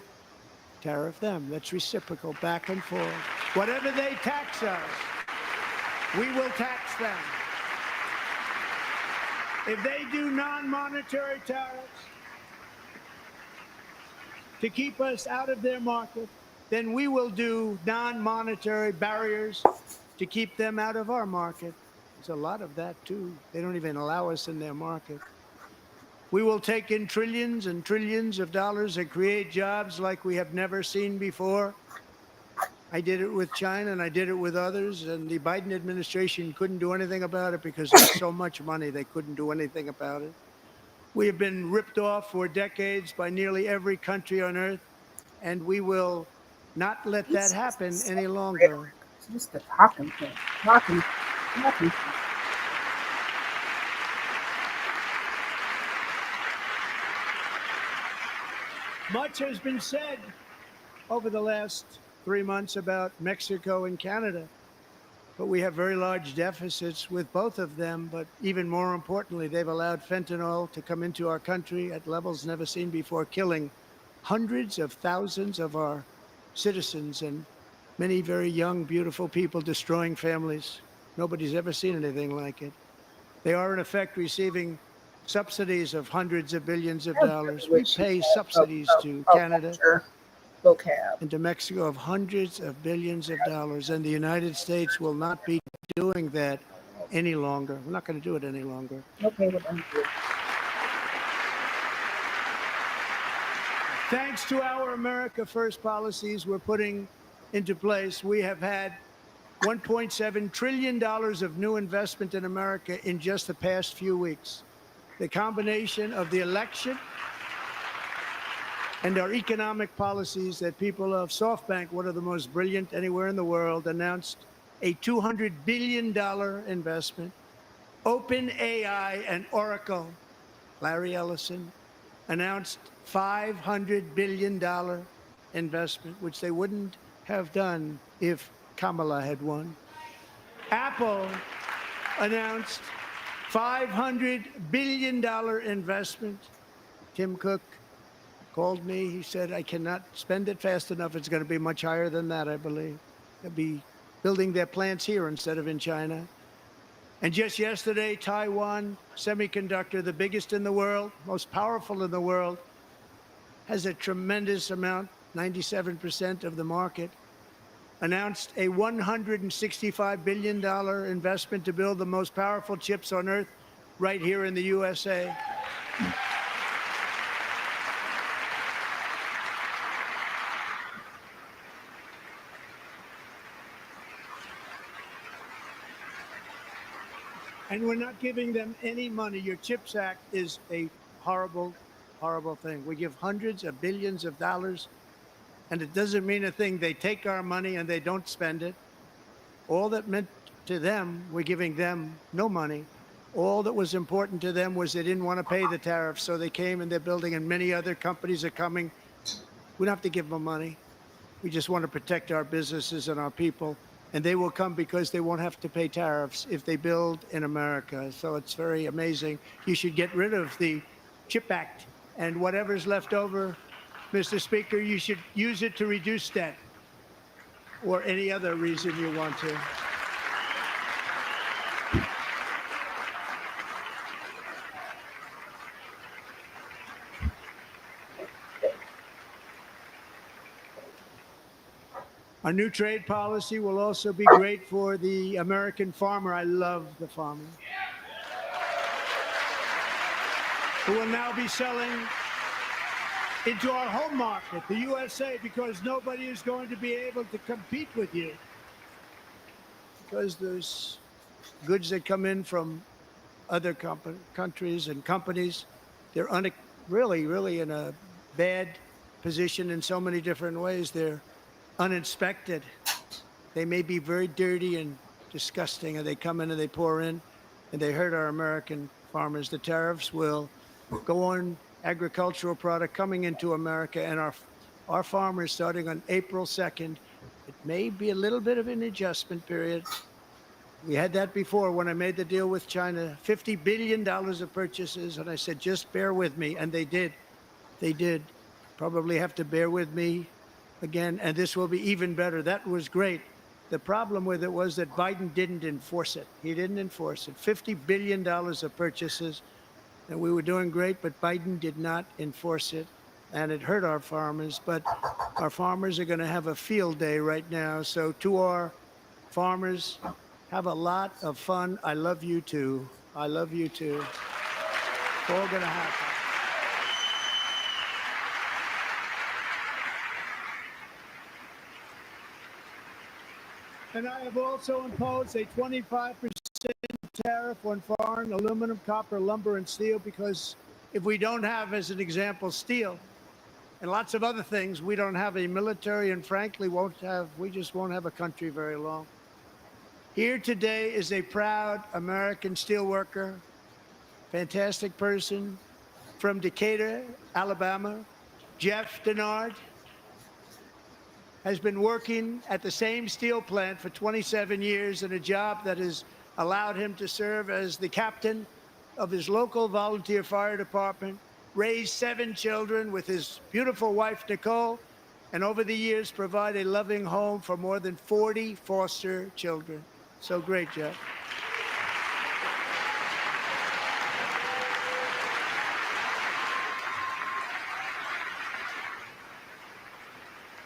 tariff them. That's reciprocal, back and forth. Whatever they tax us, we will tax them. If they do non-monetary tariffs to keep us out of their market, then we will do non-monetary barriers to keep them out of our market. There's a lot of that, too. They don't even allow us in their market. We will take in trillions and trillions of dollars and create jobs like we have never seen before. I did it with China, and I did it with others, and the Biden administration couldn't do anything about it because there's so much money they couldn't do anything about it. We have been ripped off for decades by nearly every country on earth, and we will not let that happen any longer. It's just the talking thing. Talking. Much has been said over the last 3 months about Mexico and Canada, but we have very large deficits with both of them. But even more importantly, they've allowed fentanyl to come into our country at levels never seen before, killing hundreds of thousands of our citizens and many very young, beautiful people, destroying families. Nobody's ever seen anything like it. They are, in effect, receiving subsidies of hundreds of billions of dollars. We pay subsidies to Canada and to Mexico of hundreds of billions of dollars, and the United States will not be doing that any longer. We're not going to do it any longer. Okay, well, thank you. Thanks to our America First policies we're putting into place, we have had $1.7 trillion of new investment in America in just the past few weeks. The combination of the election and our economic policies that people of SoftBank, one of the most brilliant anywhere in the world, announced a $200 billion investment. OpenAI and Oracle, Larry Ellison, announced $500 billion investment, which they wouldn't have done if Kamala had won. Apple announced $500 billion investment. Tim Cook called me. He said, I cannot spend it fast enough. It's going to be much higher than that, I believe. They'll be building their plants here instead of in China. And just yesterday, Taiwan Semiconductor, the biggest in the world, most powerful in the world, has a tremendous amount, 97% of the market, announced a $165 billion investment to build the most powerful chips on earth right here in the USA. And we're not giving them any money. Your CHIPS Act is a horrible, horrible thing. We give hundreds of billions of dollars, and it doesn't mean a thing. They take our money and they don't spend it. All that meant to them, we're giving them no money. All that was important to them was they didn't want to pay the tariffs, so they came and they're building, and many other companies are coming. We don't have to give them money. We just want to protect our businesses and our people. And they will come because they won't have to pay tariffs if they build in America. So it's very amazing. You should get rid of the CHIP Act, and whatever's left over, Mr. Speaker, you should use it to reduce debt or any other reason you want to. Our new trade policy will also be great for the American farmer. I love the farmer, who will now be selling into our home market, the USA, because nobody is going to be able to compete with you. Because there's goods that come in from other countries and companies. They're really in a bad position in so many different ways. They're uninspected. They may be very dirty and disgusting, and they come in and they pour in and they hurt our American farmers. The tariffs will go on agricultural product coming into America, and our farmers, starting on April 2nd, it may be a little bit of an adjustment period. We had that before when I made the deal with China, $50 billion of purchases, and I said, just bear with me, and they did. They did. Probably have to bear with me again, and this will be even better. That was great. The problem with it was that Biden didn't enforce it. He didn't enforce it. $50 billion of purchases, and we were doing great, but Biden did not enforce it, and it hurt our farmers. But our farmers are going to have a field day right now. So to our farmers, have a lot of fun. I love you too. I love you too. It's all going to happen. And I have also imposed a 25% tariff on foreign aluminum, copper, lumber, and steel, because if we don't have, as an example, steel and lots of other things, we don't have a military, and frankly, we just won't have a country very long. Here today is a proud American steelworker, fantastic person from Decatur, Alabama, Jeff Denard. Has been working at the same steel plant for 27 years in a job that has allowed him to serve as the captain of his local volunteer fire department, raised 7 children with his beautiful wife, Nicole, and over the years provide a loving home for more than 40 foster children. So great, Jeff.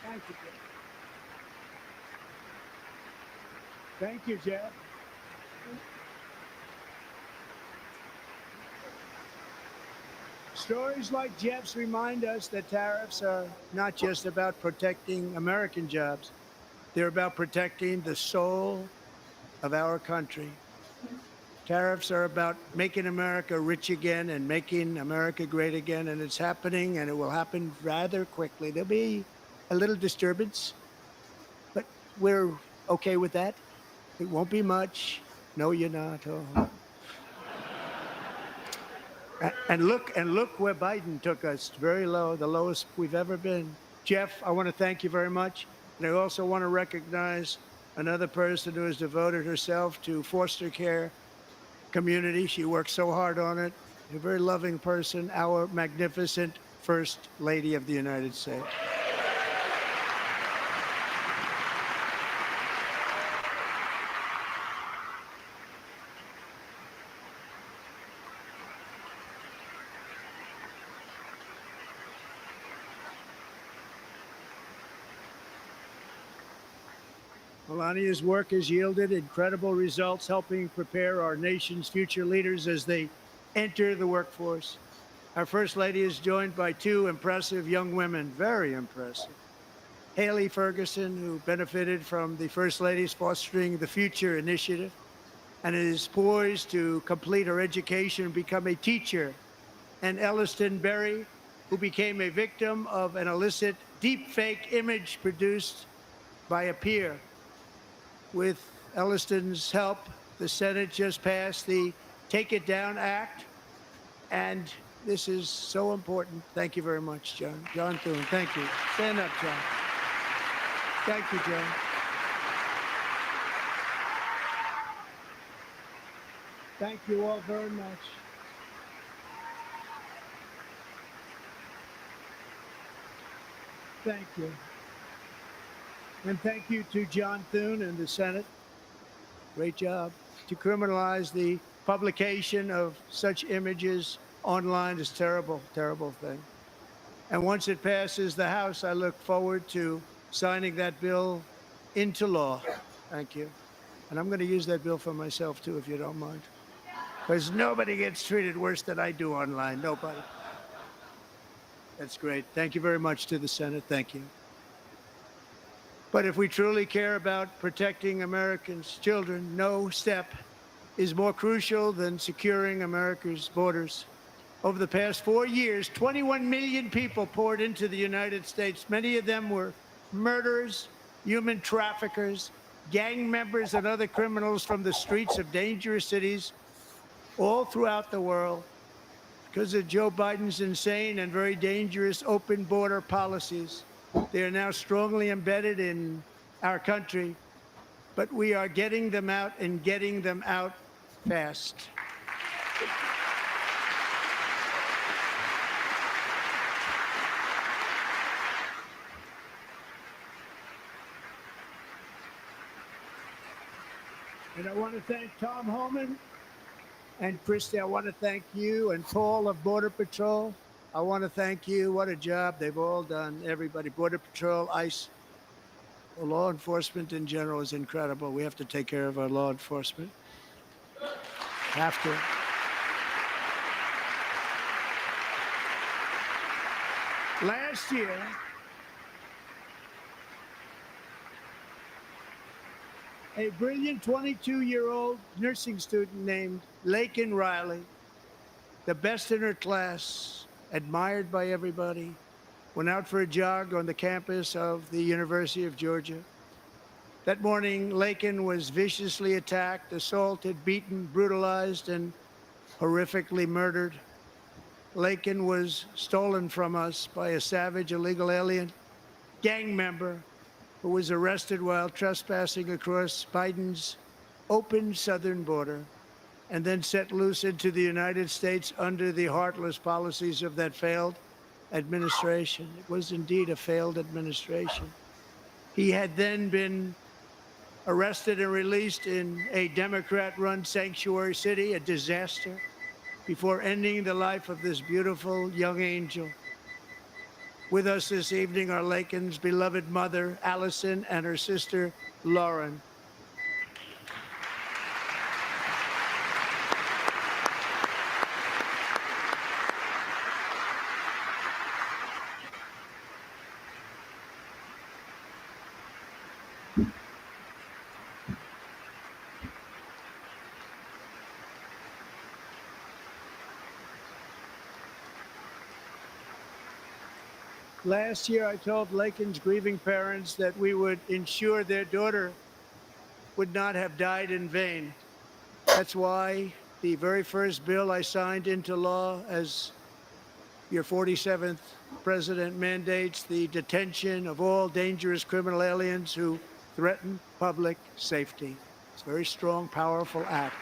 Thank you, Jeff. Thank you, Jeff. Stories like Jeff's remind us that tariffs are not just about protecting American jobs. They're about protecting the soul of our country. Tariffs are about making America rich again and making America great again, and it's happening, and it will happen rather quickly. There'll be a little disturbance, but we're okay with that. It won't be much. No, you're not. Oh. And look where Biden took us, very low, the lowest we've ever been. Jeff, I want to thank you very much. And I also want to recognize another person who has devoted herself to foster care community. She works so hard on it. A very loving person, our magnificent First Lady of the United States. Melania's work has yielded incredible results, helping prepare our nation's future leaders as they enter the workforce. Our First Lady is joined by two impressive young women, very impressive. Haley Ferguson, who benefited from the First Lady's Fostering the Future initiative and is poised to complete her education and become a teacher. And Elliston Berry, who became a victim of an illicit deepfake image produced by a peer. With Elliston's help, the Senate just passed the Take It Down Act, and this is so important. Thank you very much, John. John Thune, thank you. Stand up, John. Thank you, John. Thank you all very much. Thank you. And thank you to John Thune and the Senate. Great job. To criminalize the publication of such images online is terrible, terrible thing. And once it passes the House, I look forward to signing that bill into law. Thank you. And I'm going to use that bill for myself, too, if you don't mind. Because nobody gets treated worse than I do online. Nobody. That's great. Thank you very much to the Senate. Thank you. But if we truly care about protecting Americans' children, no step is more crucial than securing America's borders. Over the past 4 years, 21 million people poured into the United States. Many of them were murderers, human traffickers, gang members, and other criminals from the streets of dangerous cities all throughout the world. Because of Joe Biden's insane and very dangerous open border policies, they are now strongly embedded in our country, but we are getting them out and getting them out fast. And I want to thank Tom Homan and Christy. I want to thank you and Paul of Border Patrol. I want to thank you. What a job they've all done. Everybody, Border Patrol, ICE, well, law enforcement in general is incredible. We have to take care of our law enforcement. Have to. Last year, a brilliant 22-year-old nursing student named Laken Riley, the best in her class, admired by everybody, went out for a jog on the campus of the University of Georgia. That morning, Laken was viciously attacked, assaulted, beaten, brutalized, and horrifically murdered. Laken was stolen from us by a savage illegal alien gang member who was arrested while trespassing across Biden's open southern border and then set loose into the United States under the heartless policies of that failed administration. It was indeed a failed administration. He had then been arrested and released in a Democrat-run sanctuary city, a disaster, before ending the life of this beautiful young angel. With us this evening are Laken's beloved mother, Allison, and her sister, Lauren. Last year, I told Laken's grieving parents that we would ensure their daughter would not have died in vain. That's why the very first bill I signed into law as your 47th president mandates the detention of all dangerous criminal aliens who threaten public safety. It's a very strong, powerful act.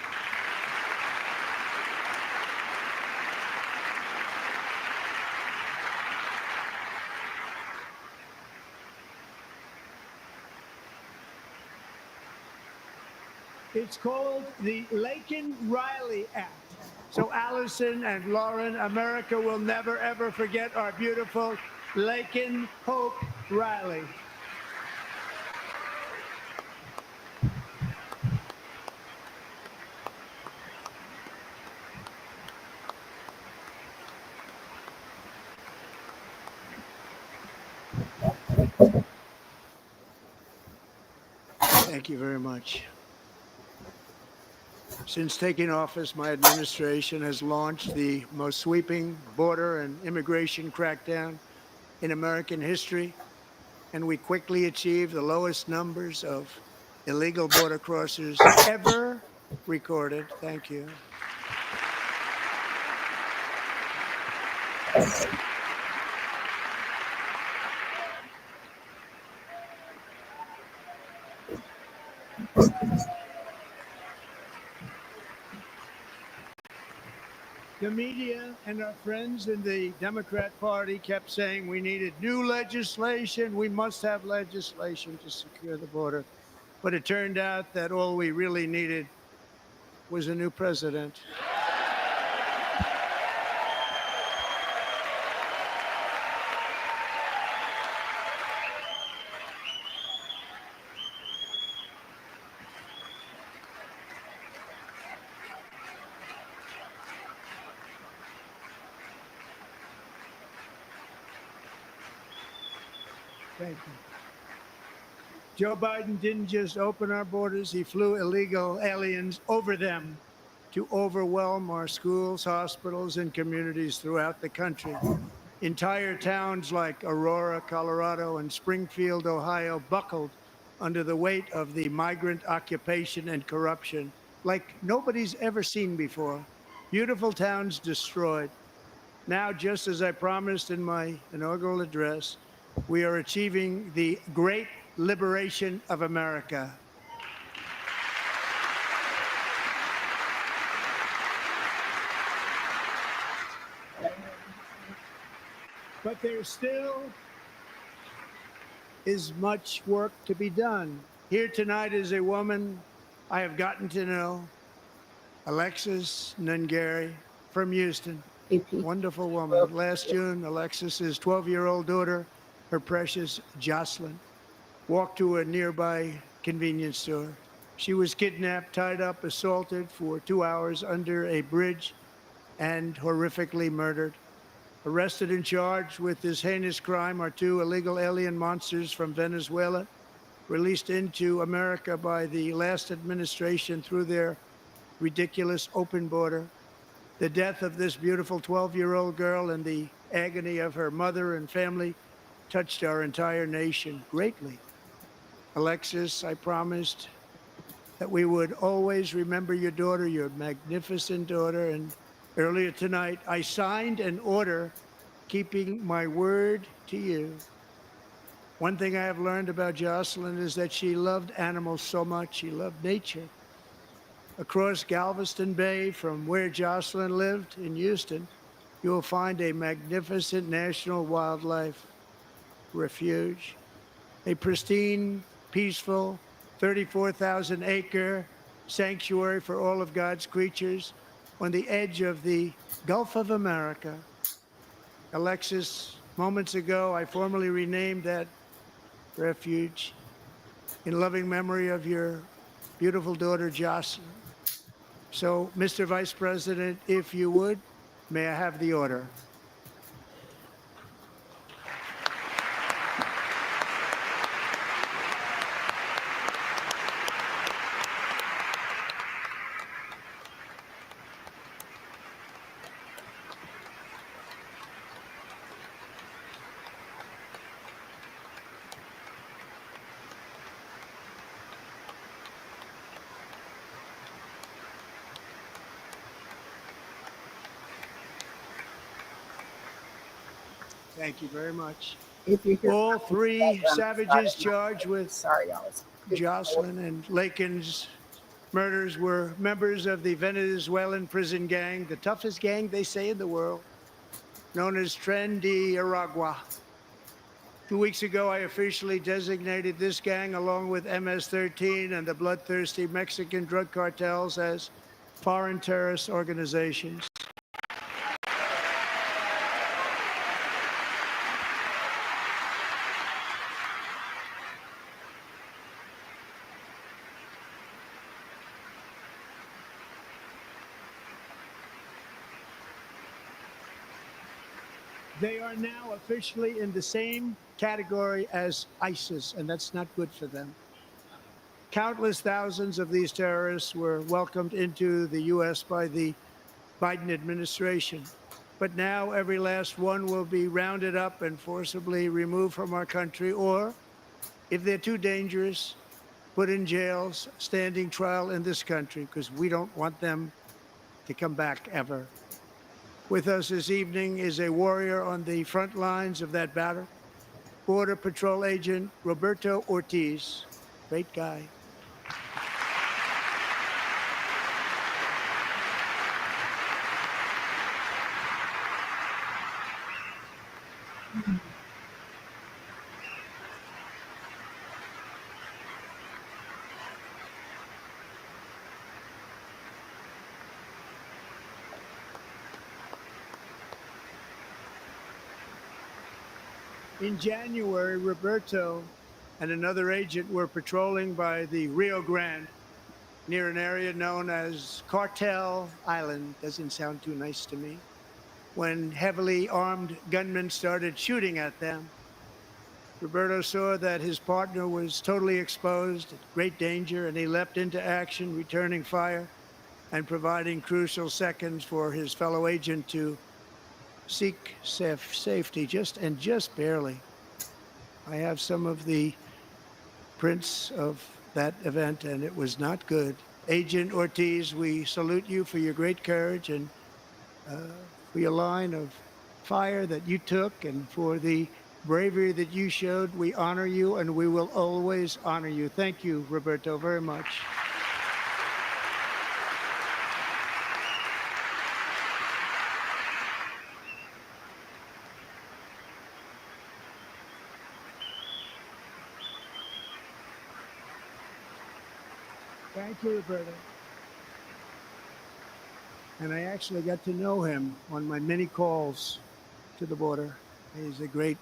It's called the Laken-Riley Act. So Allison and Lauren, America will never, ever forget our beautiful Laken Hope Riley. Thank you very much. Since taking office, my administration has launched the most sweeping border and immigration crackdown in American history, and we quickly achieved the lowest numbers of illegal border crossers ever recorded. Thank you. The media and our friends in the Democrat Party kept saying we needed new legislation. We must have legislation to secure the border. But it turned out that all we really needed was a new president. Thank you. Joe Biden didn't just open our borders, he flew illegal aliens over them to overwhelm our schools, hospitals, and communities throughout the country. Entire towns like Aurora, Colorado, and Springfield, Ohio, buckled under the weight of the migrant occupation and corruption like nobody's ever seen before. Beautiful towns destroyed. Now, just as I promised in my inaugural address, we are achieving the great liberation of America. But there still is much work to be done. Here tonight is a woman I have gotten to know, Alexis Nungari from Houston. Wonderful woman. Last June, Alexis's 12-year-old daughter, her precious Jocelyn, walked to a nearby convenience store. She was kidnapped, tied up, assaulted for 2 hours under a bridge, and horrifically murdered. Arrested and charged with this heinous crime are 2 illegal alien monsters from Venezuela, released into America by the last administration through their ridiculous open border. The death of this beautiful 12-year-old girl and the agony of her mother and family touched our entire nation greatly. Alexis, I promised that we would always remember your daughter, your magnificent daughter, and earlier tonight, I signed an order keeping my word to you. One thing I have learned about Jocelyn is that she loved animals so much. She loved nature. Across Galveston Bay, from where Jocelyn lived in Houston, you will find a magnificent national wildlife refuge, a pristine, peaceful, 34,000-acre sanctuary for all of God's creatures on the edge of the Gulf of America. Alexis, moments ago, I formally renamed that refuge in loving memory of your beautiful daughter, Jocelyn. So, Mr. Vice President, if you would, may I have the order? Thank you very much. If you hear All three savages charged with sorry, y'all. It's- Jocelyn and Lakin's murders were members of the Venezuelan prison gang, the toughest gang they say in the world, known as Tren de Aragua. 2 weeks ago, I officially designated this gang, along with MS-13 and the bloodthirsty Mexican drug cartels, as foreign terrorist organizations. They are now officially in the same category as ISIS, and that's not good for them. Countless thousands of these terrorists were welcomed into the U.S. by the Biden administration. But now every last one will be rounded up and forcibly removed from our country, or, if they're too dangerous, put in jails, standing trial in this country, because we don't want them to come back ever. With us this evening is a warrior on the front lines of that battle, Border Patrol Agent Roberto Ortiz. Great guy. In January, Roberto and another agent were patrolling by the Rio Grande near an area known as Cartel Island. Doesn't sound too nice to me. When heavily armed gunmen started shooting at them, Roberto saw that his partner was totally exposed, at great danger, and he leapt into action, returning fire and providing crucial seconds for his fellow agent to seek safety, just barely. I have some of the prints of that event, and it was not good. Agent Ortiz, we salute you for your great courage and for your line of fire that you took, and for the bravery that you showed. We honor you, and we will always honor you. Thank you, Roberto, very much. Thank you, Roberto. And I actually got to know him on my many calls to the border. He's a great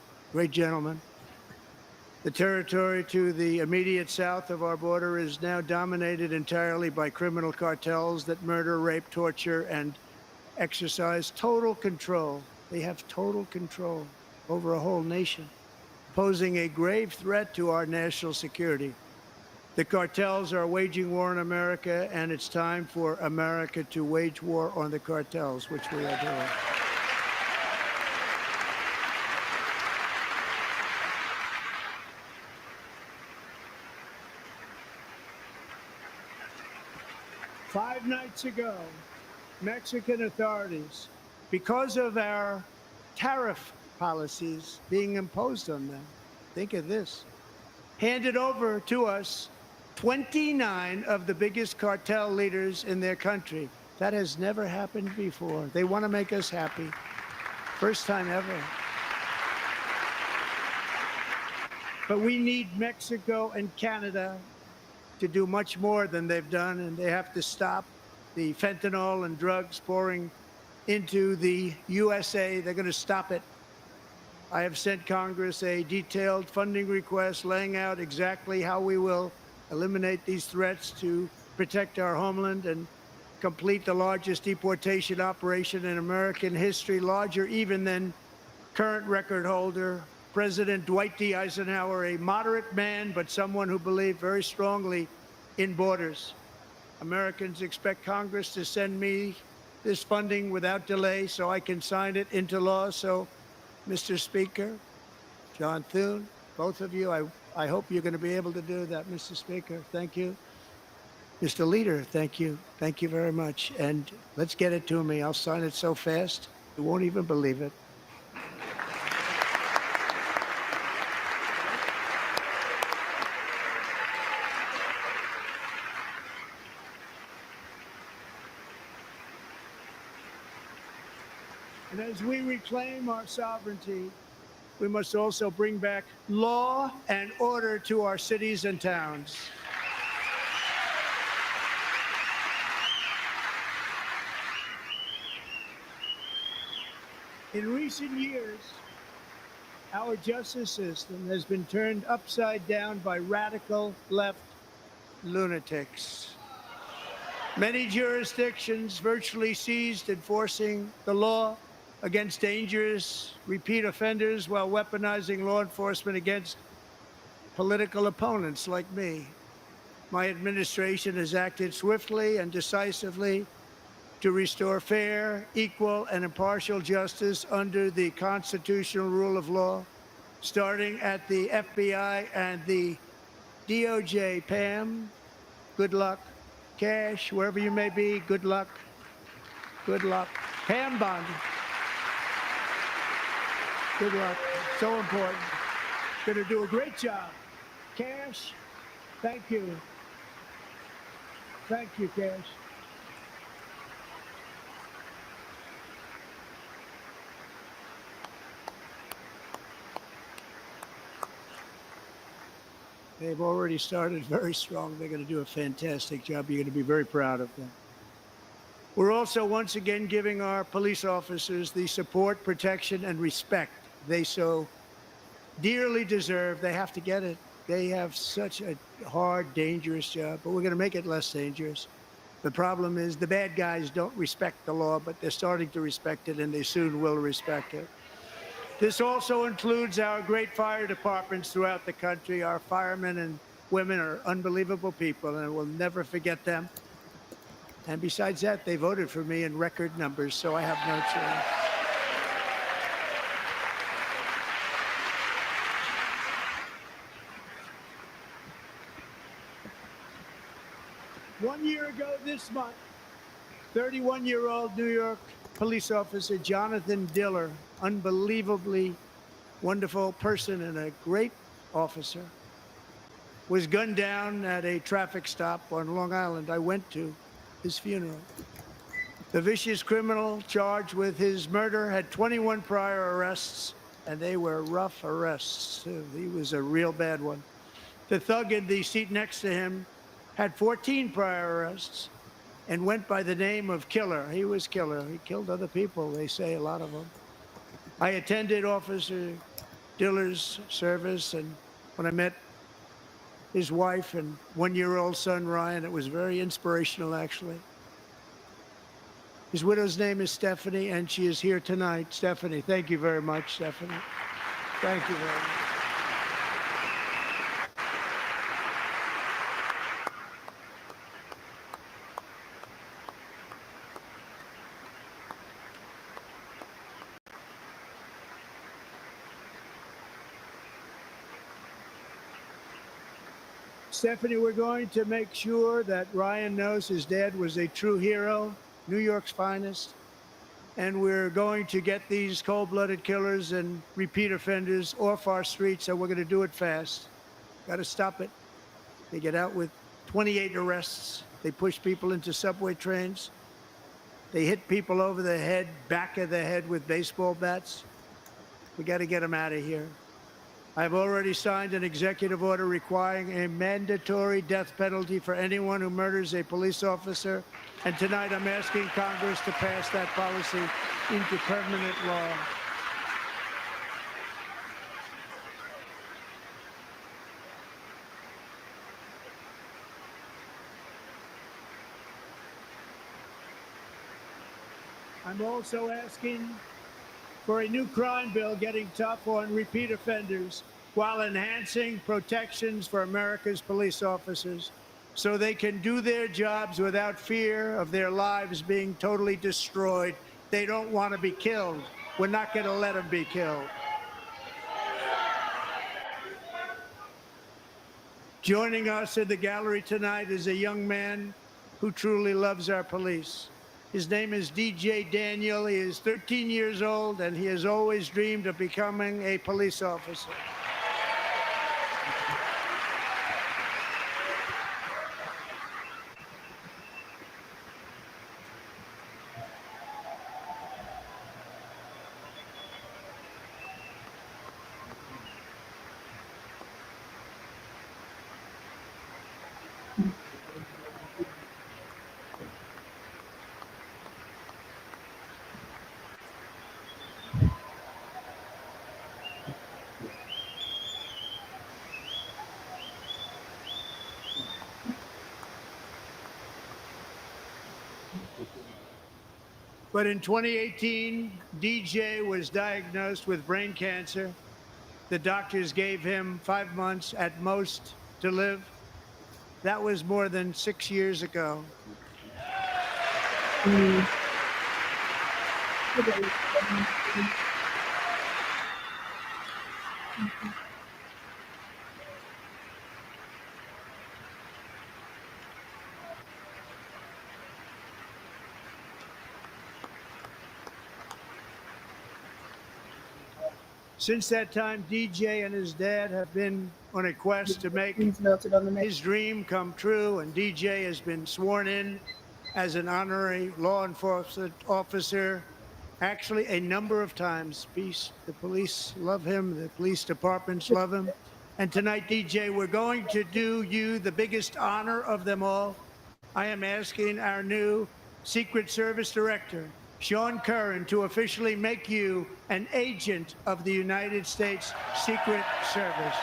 gentleman. The territory to the immediate south of our border is now dominated entirely by criminal cartels that murder, rape, torture, and exercise total control. They have total control over a whole nation, posing a grave threat to our national security. The cartels are waging war on America, and it's time for America to wage war on the cartels, which we are doing. Five nights ago, Mexican authorities, because of our tariff policies being imposed on them, think of this, handed over to us 29 of the biggest cartel leaders in their country. That has never happened before. They want to make us happy. First time ever. But we need Mexico and Canada to do much more than they've done, and they have to stop the fentanyl and drugs pouring into the USA. They're going to stop it. I have sent Congress a detailed funding request laying out exactly how we will eliminate these threats to protect our homeland and complete the largest deportation operation in American history, larger even than current record holder President Dwight D. Eisenhower, a moderate man, but someone who believed very strongly in borders. Americans expect Congress to send me this funding without delay so I can sign it into law. So, Mr. Speaker, John Thune, both of you, I hope you're going to be able to do that, Mr. Speaker. Thank you. Mr. Leader, thank you. Thank you very much. And let's get it to me. I'll sign it so fast, you won't even believe it. And as we reclaim our sovereignty, we must also bring back law and order to our cities and towns. In recent years, our justice system has been turned upside down by radical left lunatics. Many jurisdictions virtually ceased enforcing the law against dangerous repeat offenders while weaponizing law enforcement against political opponents like me. My administration has acted swiftly and decisively to restore fair, equal, and impartial justice under the constitutional rule of law, starting at the FBI and the DOJ. Pam, good luck. Cash, wherever you may be, good luck. Good luck. Pam Bondi, good luck. So important. Going to do a great job. Cash, thank you. Thank you, Cash. They've already started very strong. They're going to do a fantastic job. You're going to be very proud of them. We're also once again giving our police officers the support, protection, and respect they so dearly deserve. They have to get it. They have such a hard, dangerous job, but we're going to make it less dangerous. The problem is the bad guys don't respect the law, but they're starting to respect it, and they soon will respect it. This also includes our great fire departments throughout the country. Our firemen and women are unbelievable people, and we'll never forget them. And besides that, they voted for me in record numbers, so I have no choice. One year ago this month, 31-year-old New York police officer Jonathan Diller, unbelievably wonderful person and a great officer, was gunned down at a traffic stop on Long Island. I went to his funeral. The vicious criminal charged with his murder had 21 prior arrests, and they were rough arrests, too. He was a real bad one. The thug in the seat next to him had 14 prior arrests and went by the name of Killer. He was Killer. He killed other people, they say, a lot of them. I attended Officer Diller's service, and when I met his wife and one-year-old son, Ryan, it was very inspirational, actually. His widow's name is Stephanie, and she is here tonight. Stephanie, thank you very much, Stephanie. Thank you very much. Stephanie, we're going to make sure that Ryan knows his dad was a true hero, New York's finest. And we're going to get these cold-blooded killers and repeat offenders off our streets, and we're going to do it fast. Got to stop it. They get out with 28 arrests. They push people into subway trains. They hit people over the head, back of the head with baseball bats. We got to get them out of here. I've already signed an executive order requiring a mandatory death penalty for anyone who murders a police officer. And tonight I'm asking Congress to pass that policy into permanent law. I'm also asking for a new crime bill getting tough on repeat offenders while enhancing protections for America's police officers so they can do their jobs without fear of their lives being totally destroyed. They don't want to be killed. We're not going to let them be killed. Joining us in the gallery tonight is a young man who truly loves our police. His name is DJ Daniel. He is 13 years old, and he has always dreamed of becoming a police officer. But in 2018, DJ was diagnosed with brain cancer. The doctors gave him 5 months at most to live. That was more than 6 years ago. Since that time, DJ and his dad have been on a quest to make his dream come true, and DJ has been sworn in as an honorary law enforcement officer, actually a number of times. The police love him, the police departments love him. And tonight, DJ, we're going to do you the biggest honor of them all. I am asking our new Secret Service Director, Sean Curran, to officially make you an agent of the United States Secret Service.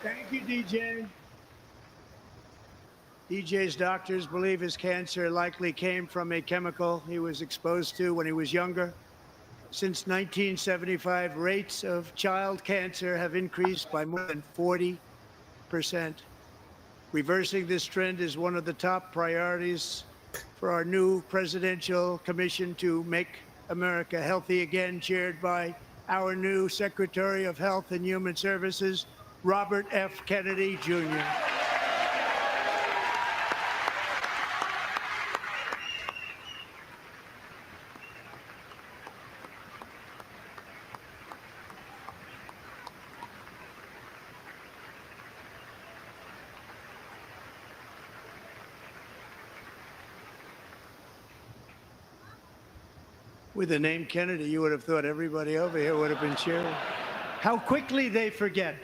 Thank you, DJ. DJ's doctors believe his cancer likely came from a chemical he was exposed to when he was younger. Since 1975, rates of child cancer have increased by more than 40%. Reversing this trend is one of the top priorities for our new presidential commission to make America healthy again, chaired by our new Secretary of Health and Human Services, Robert F. Kennedy, Jr. With the name Kennedy, you would have thought everybody over here would have been cheering. How quickly they forget.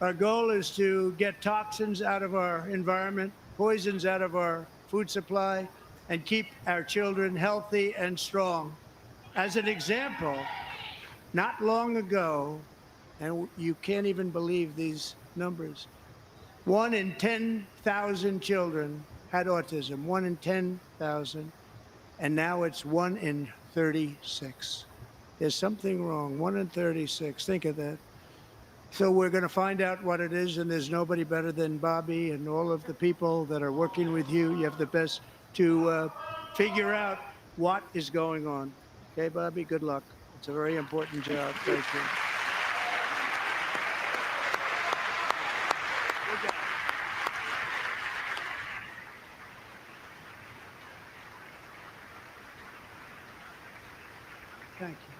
Our goal is to get toxins out of our environment, poisons out of our food supply, and keep our children healthy and strong. As an example, not long ago, and you can't even believe these numbers, 1 in 10,000 children had autism, 1 in 10,000, and now it's 1 in 36. There's something wrong, 1 in 36, think of that. So we're going to find out what it is, and there's nobody better than Bobby and all of the people that are working with you. You have the best to figure out what is going on. Okay, Bobby, good luck. It's a very important job. Thank you. Thank you.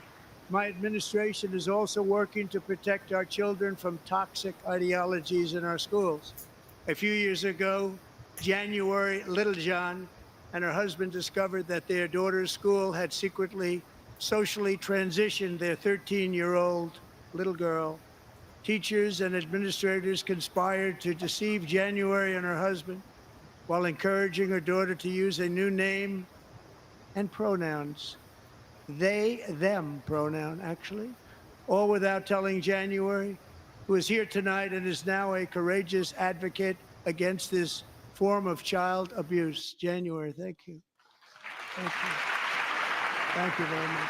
My administration is also working to protect our children from toxic ideologies in our schools. A few years ago, January Littlejohn and her husband discovered that their daughter's school had secretly socially transitioned their 13-year-old little girl. Teachers and administrators conspired to deceive January and her husband while encouraging her daughter to use a new name and pronouns. They, them pronoun, actually, all without telling January, who is here tonight and is now a courageous advocate against this form of child abuse. January, thank you. Thank you. Thank you very much.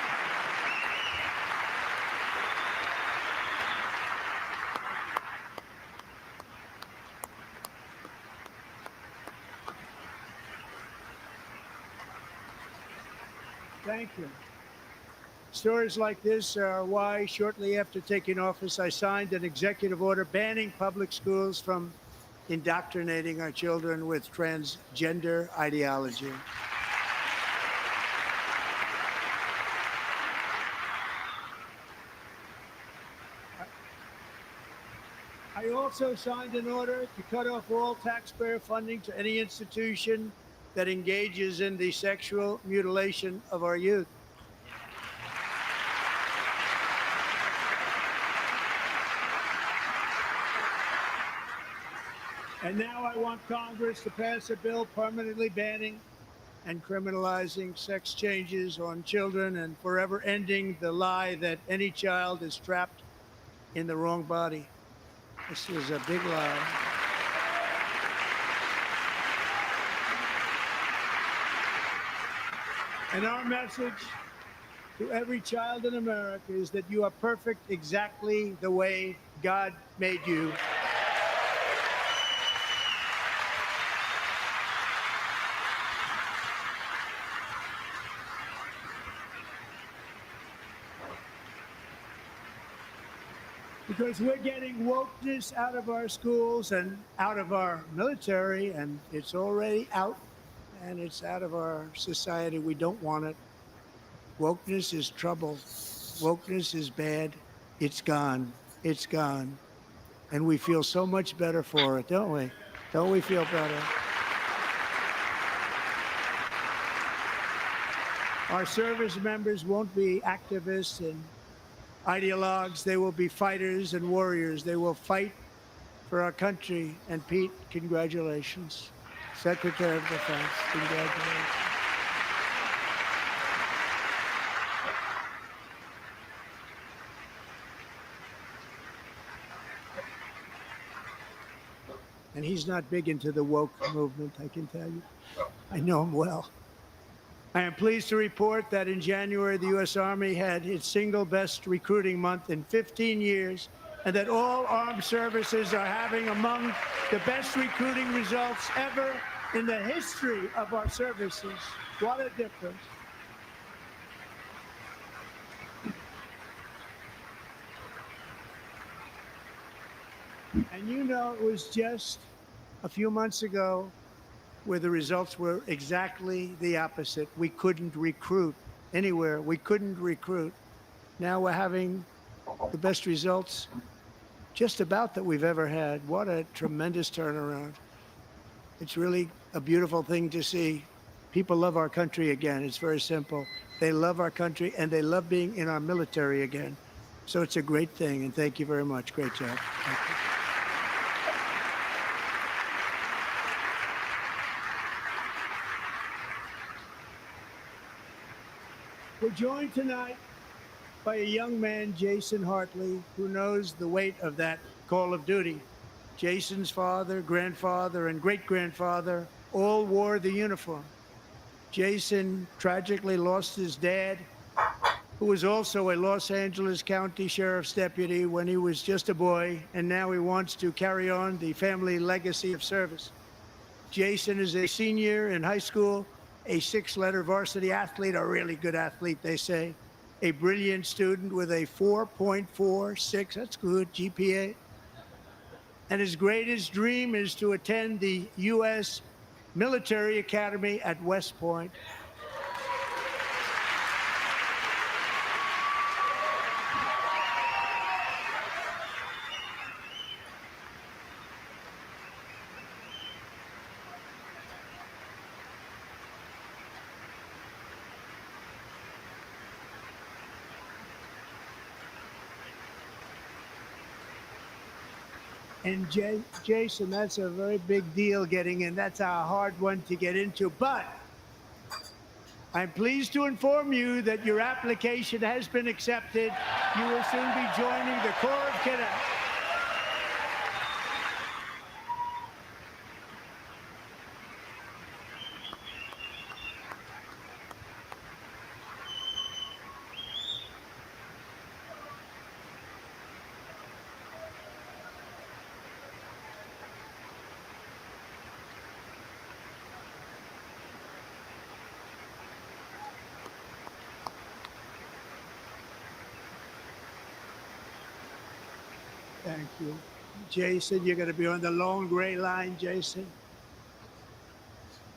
Thank you. Stories like this are why, shortly after taking office, I signed an executive order banning public schools from indoctrinating our children with transgender ideology. I also signed an order to cut off all taxpayer funding to any institution that engages in the sexual mutilation of our youth. And now I want Congress to pass a bill permanently banning and criminalizing sex changes on children and forever ending the lie that any child is trapped in the wrong body. This is a big lie. And our message to every child in America is that you are perfect exactly the way God made you. Because we're getting wokeness out of our schools and out of our military, and it's already out, and it's out of our society. We don't want it. Wokeness is trouble. Wokeness is bad. It's gone. It's gone. And we feel so much better for it, don't we? Don't we feel better? Our service members won't be activists and ideologues. They will be fighters and warriors. They will fight for our country. And Pete, congratulations. Secretary of Defense, congratulations. And he's not big into the woke movement, I can tell you. I know him well. I am pleased to report that in January, the U.S. Army had its single best recruiting month in 15 years, and that all armed services are having among the best recruiting results ever in the history of our services. What a difference. And you know, it was just a few months ago where the results were exactly the opposite. We couldn't recruit anywhere. We couldn't recruit. Now we're having the best results just about that we've ever had. What a tremendous turnaround. It's really a beautiful thing to see. People love our country again. It's very simple. They love our country and they love being in our military again. So it's a great thing, and thank you very much. Great job. Thank you. We're joined tonight by a young man, Jason Hartley, who knows the weight of that call of duty. Jason's father, grandfather, and great-grandfather all wore the uniform. Jason tragically lost his dad, who was also a Los Angeles County Sheriff's deputy when he was just a boy, and now he wants to carry on the family legacy of service. Jason is a senior in high school, a six-letter varsity athlete, a really good athlete, they say, a brilliant student with a 4.46, that's good, GPA. And his greatest dream is to attend the U.S. Military Academy at West Point. And Jason, that's a very big deal getting in. That's a hard one to get into. But I'm pleased to inform you that your application has been accepted. You will soon be joining the Corps of Cadets. Thank you. Jason. You're going to be on the long gray line, Jason.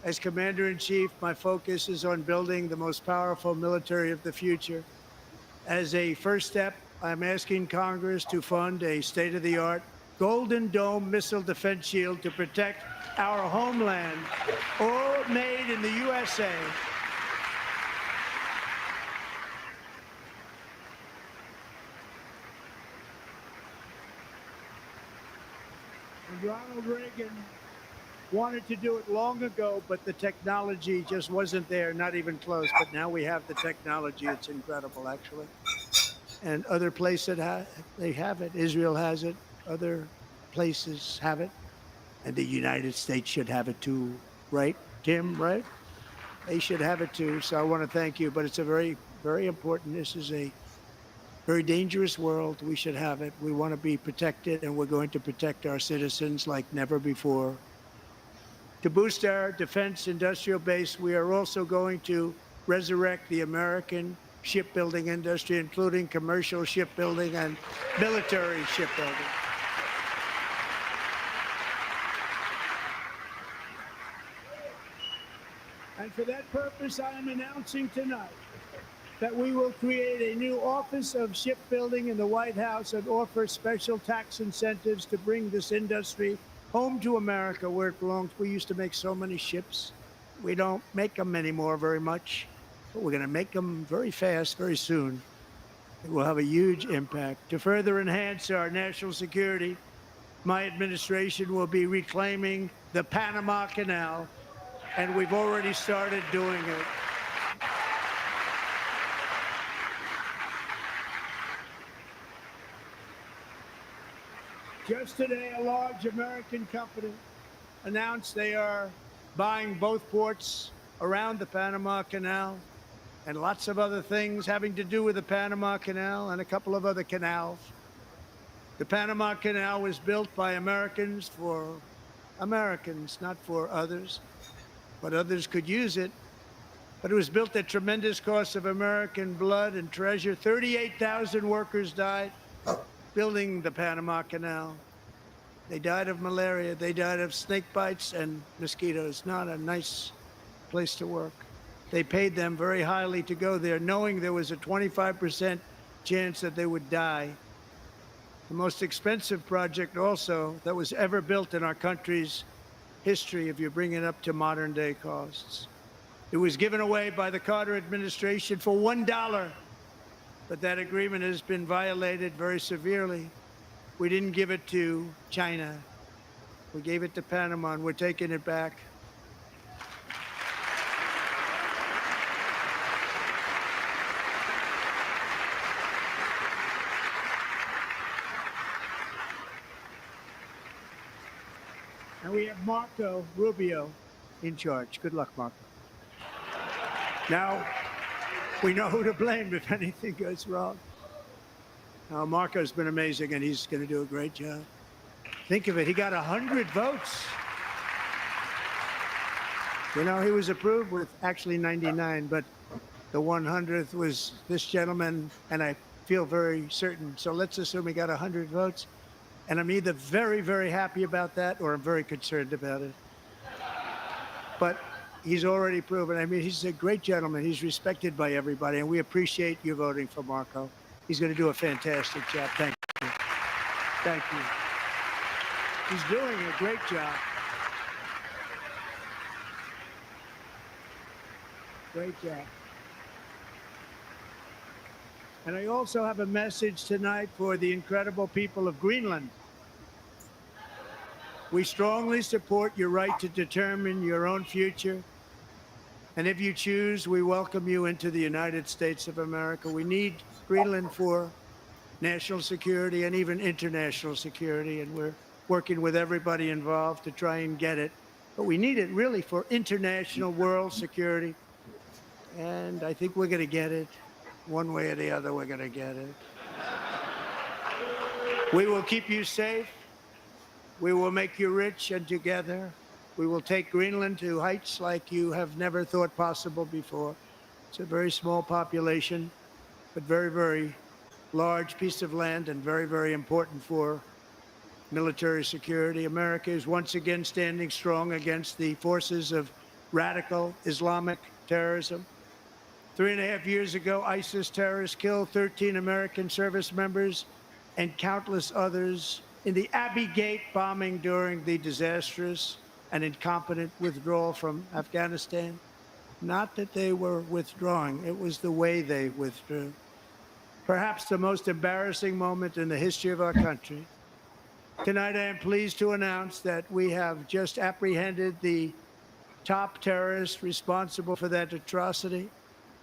As Commander-in-Chief, my focus is on building the most powerful military of the future. As a first step, I'm asking Congress to fund a state-of-the-art Golden Dome missile defense shield to protect our homeland, all made in the USA. And Ronald Reagan wanted to do it long ago, but the technology just wasn't there, not even close. But now we have the technology. It's incredible, actually. And other places they have it. Israel has it. Other places have it. And the United States should have it too, right, Tim, right? They should have it too. So I want to thank you. But it's a very, very important. This is a very dangerous world. We should have it. We want to be protected, and we're going to protect our citizens like never before. To boost our defense industrial base, we are also going to resurrect the American shipbuilding industry, including commercial shipbuilding and military shipbuilding. And for that purpose, I am announcing tonight that we will create a new Office of Shipbuilding in the White House and offer special tax incentives to bring this industry home to America where it belongs. We used to make so many ships. We don't make them anymore very much, but we're going to make them very fast, very soon. It will have a huge impact. To further enhance our national security, my administration will be reclaiming the Panama Canal, and we've already started doing it. Just today, a large American company announced they are buying both ports around the Panama Canal and lots of other things having to do with the Panama Canal and a couple of other canals. The Panama Canal was built by Americans for Americans, not for others, but others could use it. But it was built at tremendous cost of American blood and treasure. 38,000 workers died building the Panama Canal. They died of malaria. They died of snake bites and mosquitoes. Not a nice place to work. They paid them very highly to go there, knowing there was a 25% chance that they would die. The most expensive project also that was ever built in our country's history, if you bring it up to modern day costs. It was given away by the Carter administration for $1. But that agreement has been violated very severely. We didn't give it to China. We gave it to Panama, and we're taking it back. And we have Marco Rubio in charge. Good luck, Marco. Now, we know who to blame if anything goes wrong. Now, Marco's been amazing, and he's going to do a great job. Think of it. He got 100 votes. You know, he was approved with actually 99, but the 100th was this gentleman, and I feel very certain. So let's assume he got 100 votes. And I'm either very, very happy about that, or I'm very concerned about it. But he's already proven. I mean, he's a great gentleman. He's respected by everybody, and we appreciate you voting for Marco. He's going to do a fantastic job. Thank you. Thank you. He's doing a great job. Great job. And I also have a message tonight for the incredible people of Greenland. We strongly support your right to determine your own future. And if you choose, we welcome you into the United States of America. We need Greenland for national security and even international security. And we're working with everybody involved to try and get it. But we need it really for international world security. And I think we're going to get it. One way or the other, we're going to get it. We will keep you safe. We will make you rich, and together we will take Greenland to heights like you have never thought possible before. It's a very small population, but very, very large piece of land, and very, very important for military security. America is once again standing strong against the forces of radical Islamic terrorism. 3.5 years ago, ISIS terrorists killed 13 American service members and countless others in the Abbey Gate bombing during the disastrous and incompetent withdrawal from Afghanistan. Not that they were withdrawing, it was the way they withdrew. Perhaps the most embarrassing moment in the history of our country. Tonight, I am pleased to announce that we have just apprehended the top terrorist responsible for that atrocity,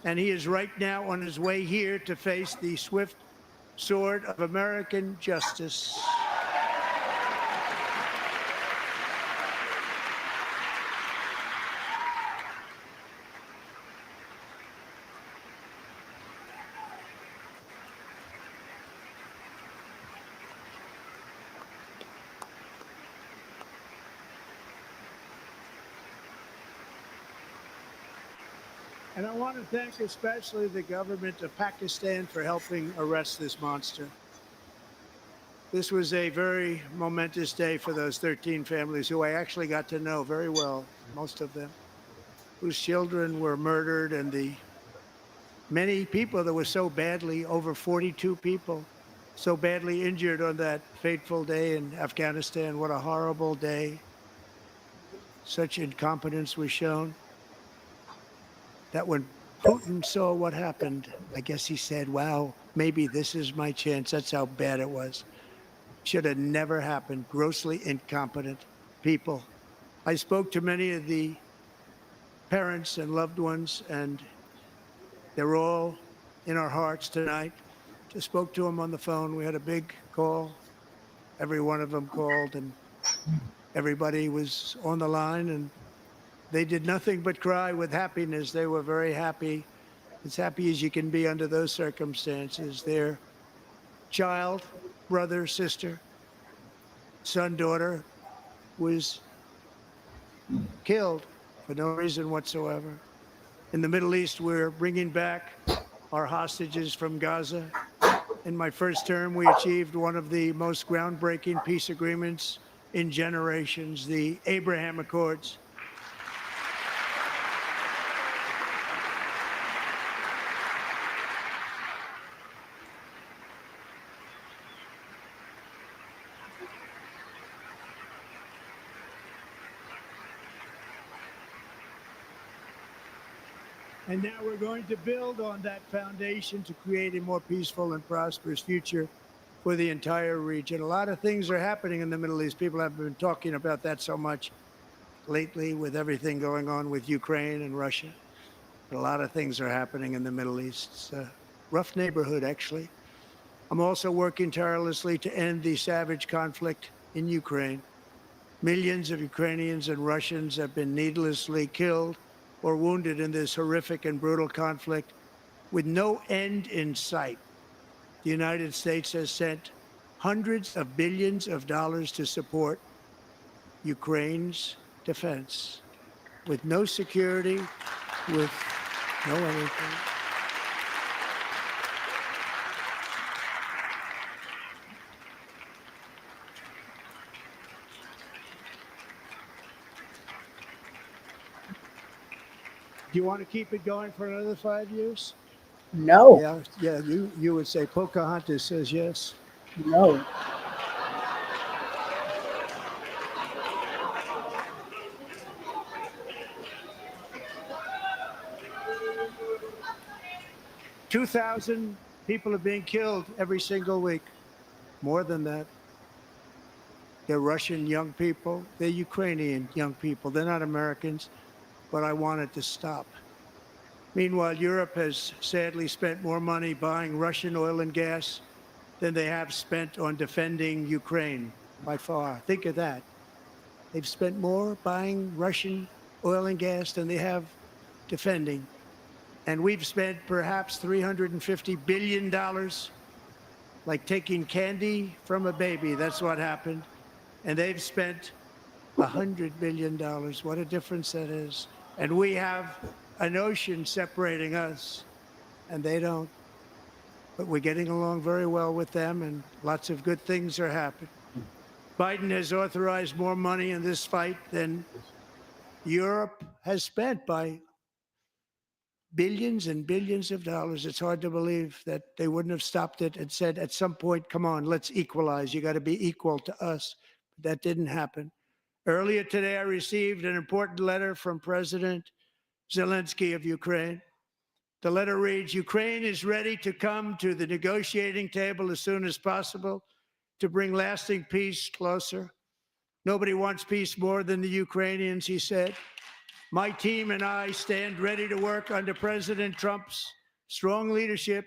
and he is right now on his way here to face the swift sword of American justice. And I want to thank especially the government of Pakistan for helping arrest this monster. This was a very momentous day for those 13 families who I actually got to know very well, most of them, whose children were murdered, and the many people that were so badly, over 42 people, so badly injured on that fateful day in Afghanistan. What a horrible day. Such incompetence was shown. That when Putin saw what happened, I guess he said, wow, maybe this is my chance. That's how bad it was. Should have never happened. Grossly incompetent people. I spoke to many of the parents and loved ones, and they're all in our hearts tonight. Just spoke to them on the phone. We had a big call. Every one of them called, and everybody was on the line, and they did nothing but cry with happiness. They were very happy, as happy as you can be under those circumstances. Their child, brother, sister, son, daughter was killed for no reason whatsoever. In the Middle East, we're bringing back our hostages from Gaza. In my first term, we achieved one of the most groundbreaking peace agreements in generations, the Abraham Accords. And now we're going to build on that foundation to create a more peaceful and prosperous future for the entire region. A lot of things are happening in the Middle East. People haven't been talking about that so much lately with everything going on with Ukraine and Russia. But a lot of things are happening in the Middle East. It's a rough neighborhood, actually. I'm also working tirelessly to end the savage conflict in Ukraine. Millions of Ukrainians and Russians have been needlessly killed or wounded in this horrific and brutal conflict with no end in sight. The United States has sent hundreds of billions of dollars to support Ukraine's defense with no security, with no anything. Do you want to keep it going for another 5 years? No. Yeah, you would say Pocahontas says yes. No. $2,000 people are being killed every single week. More than that. They're Russian young people. They're Ukrainian young people. They're not Americans, but I want it to stop. Meanwhile, Europe has sadly spent more money buying Russian oil and gas than they have spent on defending Ukraine by far. Think of that. They've spent more buying Russian oil and gas than they have defending. And we've spent perhaps $350 billion, like taking candy from a baby. That's what happened. And they've spent $100 billion. What a difference that is. And we have an ocean separating us, and they don't. But we're getting along very well with them, and lots of good things are happening. Biden has authorized more money in this fight than Europe has spent by billions and billions of dollars. It's hard to believe that they wouldn't have stopped it and said at some point, come on, let's equalize. You got to be equal to us. But that didn't happen. Earlier today, I received an important letter from President Zelensky of Ukraine. The letter reads, Ukraine is ready to come to the negotiating table as soon as possible to bring lasting peace closer. Nobody wants peace more than the Ukrainians, he said. My team and I stand ready to work under President Trump's strong leadership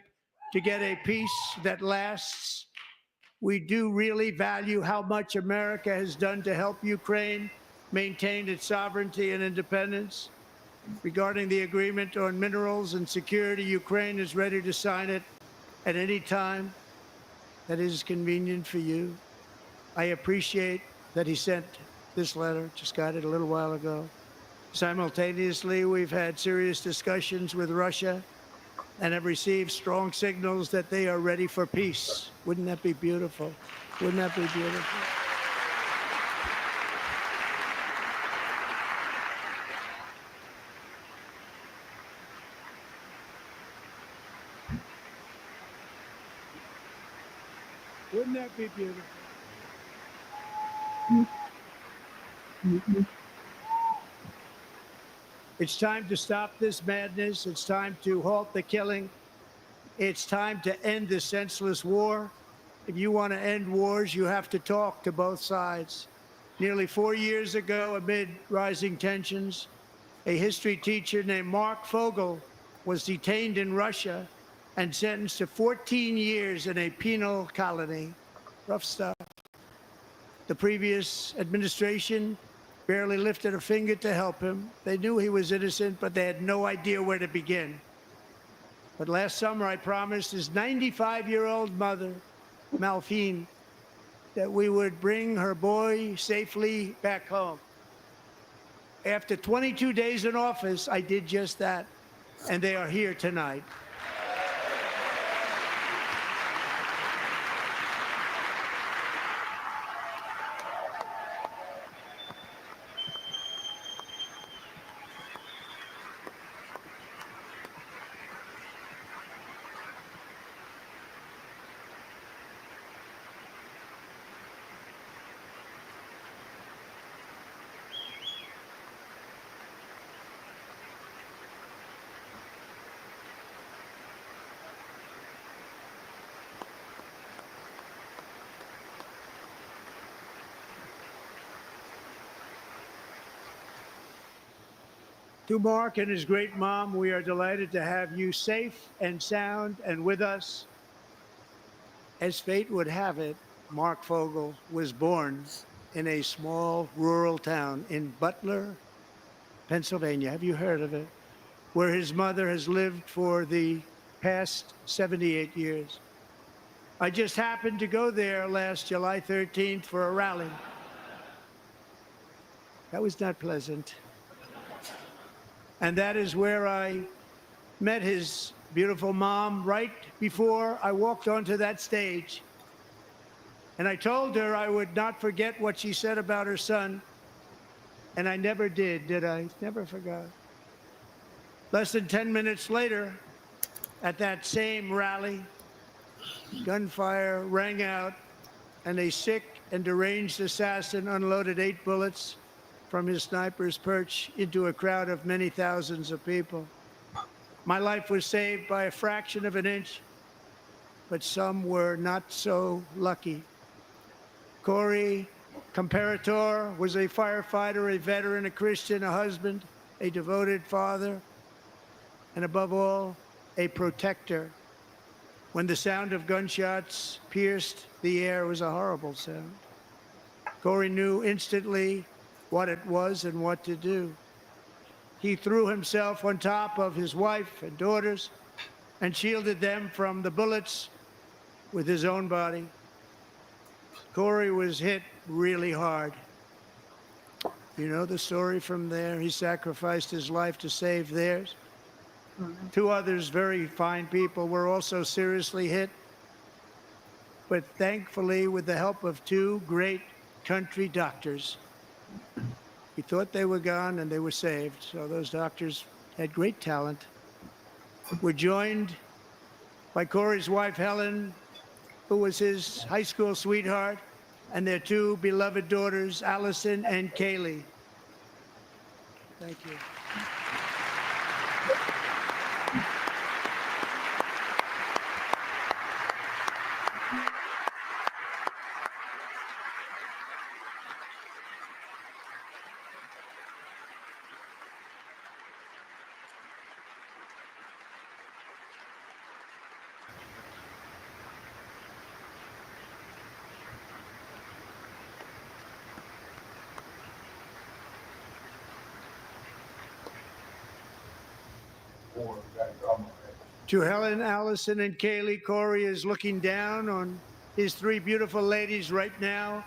to get a peace that lasts. We do really value how much America has done to help Ukraine maintain its sovereignty and independence. Regarding the agreement on minerals and security, Ukraine is ready to sign it at any time that is convenient for you. I appreciate that he sent this letter, just got it a little while ago. Simultaneously, we've had serious discussions with Russia and have received strong signals that they are ready for peace. Wouldn't that be beautiful? Wouldn't that be beautiful? Wouldn't that be beautiful? It's time to stop this madness. It's time to halt the killing. It's time to end this senseless war. If you want to end wars, you have to talk to both sides. Nearly 4 years ago, amid rising tensions, a history teacher named Mark Fogel was detained in Russia and sentenced to 14 years in a penal colony. Rough stuff. The previous administration barely lifted a finger to help him. They knew he was innocent, but they had no idea where to begin. But last summer, I promised his 95-year-old mother, Malphine, that we would bring her boy safely back home. After 22 days in office, I did just that, and they are here tonight. To Mark and his great mom, we are delighted to have you safe and sound and with us. As fate would have it, Mark Fogel was born in a small rural town in Butler, Pennsylvania. Have you heard of it? Where his mother has lived for the past 78 years. I just happened to go there last July 13th for a rally. That was not pleasant. And that is where I met his beautiful mom right before I walked onto that stage. And I told her I would not forget what she said about her son. And I never did I? Never forgot. Less than 10 minutes later, at that same rally, gunfire rang out, and a sick and deranged assassin unloaded 8 bullets from his sniper's perch into a crowd of many thousands of people. My life was saved by a fraction of an inch, but some were not so lucky. Corey Comparator was a firefighter, a veteran, a Christian, a husband, a devoted father, and above all, a protector. When the sound of gunshots pierced the air, it was a horrible sound. Corey knew instantly what it was and what to do. He threw himself on top of his wife and daughters and shielded them from the bullets with his own body. Corey was hit really hard. You know the story from there. He sacrificed his life to save theirs. 2 others, very fine people, were also seriously hit. But thankfully, with the help of 2 great country doctors. We thought they were gone and they were saved. So those doctors had great talent. We're joined by Corey's wife, Helen, who was his high school sweetheart, and their two beloved daughters, Allison and Kaylee. Thank you. To Helen, Allison, and Kaylee, Corey is looking down on his three beautiful ladies right now,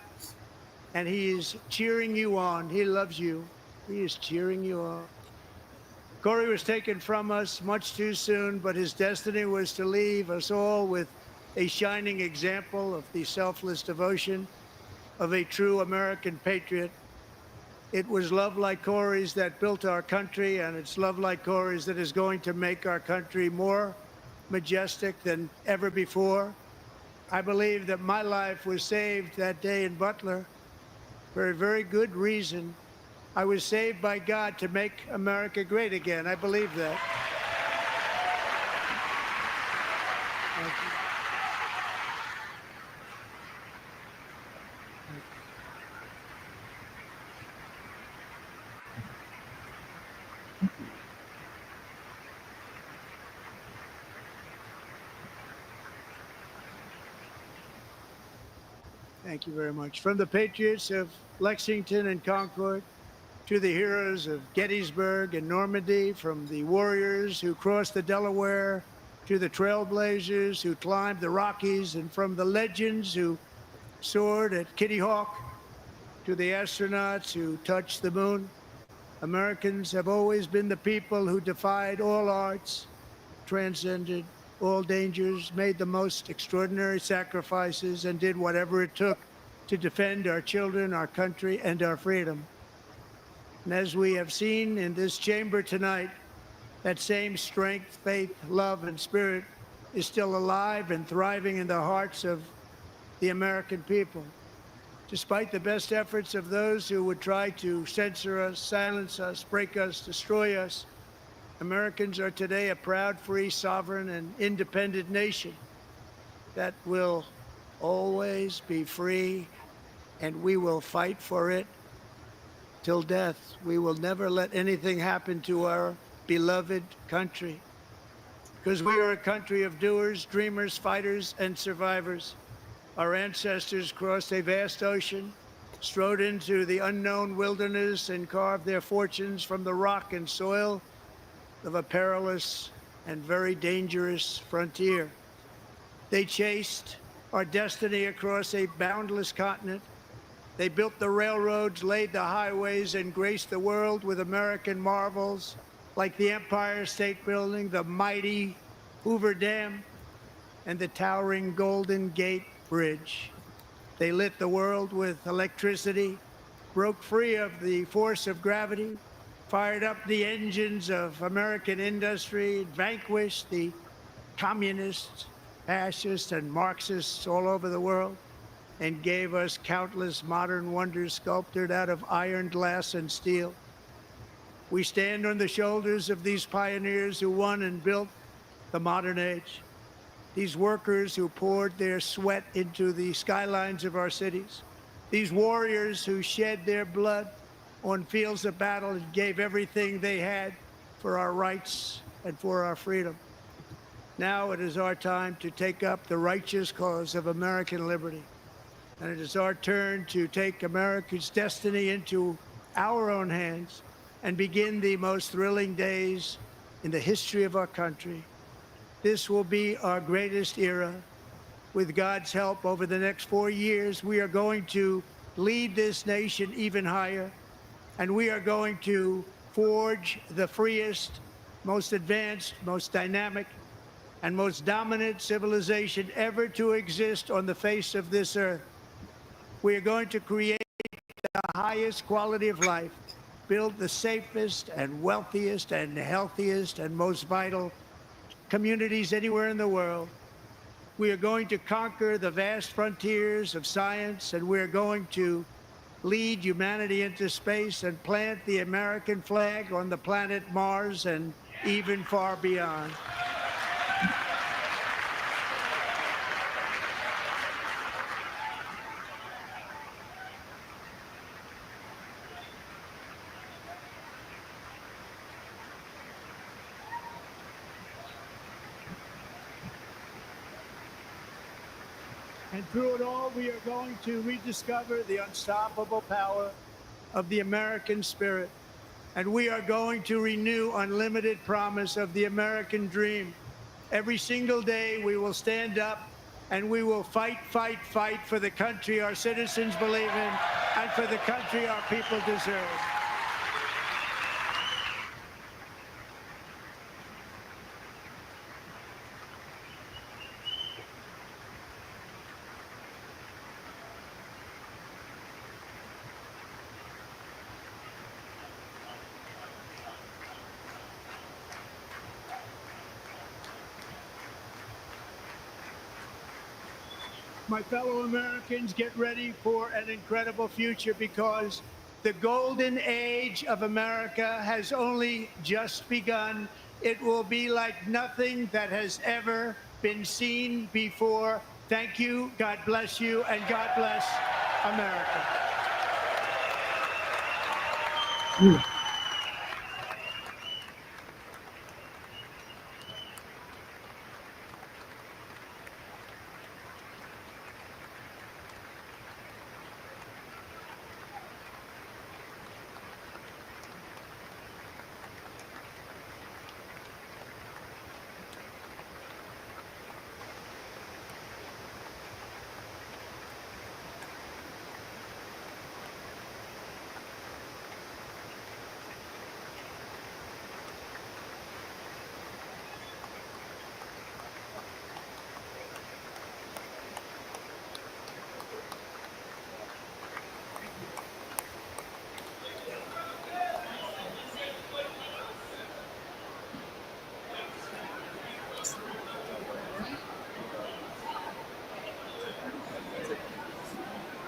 and he is cheering you on. He loves you. He is cheering you on. Corey was taken from us much too soon, but his destiny was to leave us all with a shining example of the selfless devotion of a true American patriot. It was love like Corey's that built our country, and it's love like Corey's that is going to make our country more majestic than ever before. I believe that my life was saved that day in Butler for a very good reason. I was saved by God to make America great again. I believe that. Thank you. Thank you very much. From the patriots of Lexington and Concord to the heroes of Gettysburg and Normandy, from the warriors who crossed the Delaware to the trailblazers who climbed the Rockies, and from the legends who soared at Kitty Hawk to the astronauts who touched the moon, Americans have always been the people who defied all odds, transcended all dangers, made the most extraordinary sacrifices, and did whatever it took to defend our children, our country, and our freedom. And as we have seen in this chamber tonight, that same strength, faith, love, and spirit is still alive and thriving in the hearts of the American people. Despite the best efforts of those who would try to censor us, silence us, break us, destroy us, Americans are today a proud, free, sovereign, and independent nation that will always be free, and we will fight for it till death. We will never let anything happen to our beloved country, because we are a country of doers, dreamers, fighters, and survivors. Our ancestors crossed a vast ocean, strode into the unknown wilderness, and carved their fortunes from the rock and soil of a perilous and very dangerous frontier. They chased our destiny across a boundless continent. They built the railroads, laid the highways, and graced the world with American marvels like the Empire State Building, the mighty Hoover Dam, and the towering Golden Gate Bridge. They lit the world with electricity, broke free of the force of gravity, fired up the engines of American industry, vanquished the communists, fascists, and Marxists all over the world, and gave us countless modern wonders sculptured out of iron, glass, and steel. We stand on the shoulders of these pioneers who won and built the modern age. These workers who poured their sweat into the skylines of our cities. These warriors who shed their blood on fields of battle and gave everything they had for our rights and for our freedom. Now it is our time to take up the righteous cause of American liberty. And it is our turn to take America's destiny into our own hands and begin the most thrilling days in the history of our country. This will be our greatest era. With God's help, over the next 4 years, we are going to lead this nation even higher, and we are going to forge the freest, most advanced, most dynamic, and most dominant civilization ever to exist on the face of this earth. We are going to create highest quality of life, build the safest and wealthiest and healthiest and most vital communities anywhere in the world. We are going to conquer the vast frontiers of science, and we're going to lead humanity into space and plant the American flag on the planet Mars and even far beyond. And through it all, we are going to rediscover the unstoppable power of the American spirit. And we are going to renew unlimited promise of the American dream. Every single day, we will stand up and we will fight, fight, fight for the country our citizens believe in and for the country our people deserve. My fellow Americans, get ready for an incredible future, because the golden age of America has only just begun. It will be like nothing that has ever been seen before. Thank you, God bless you, and God bless America.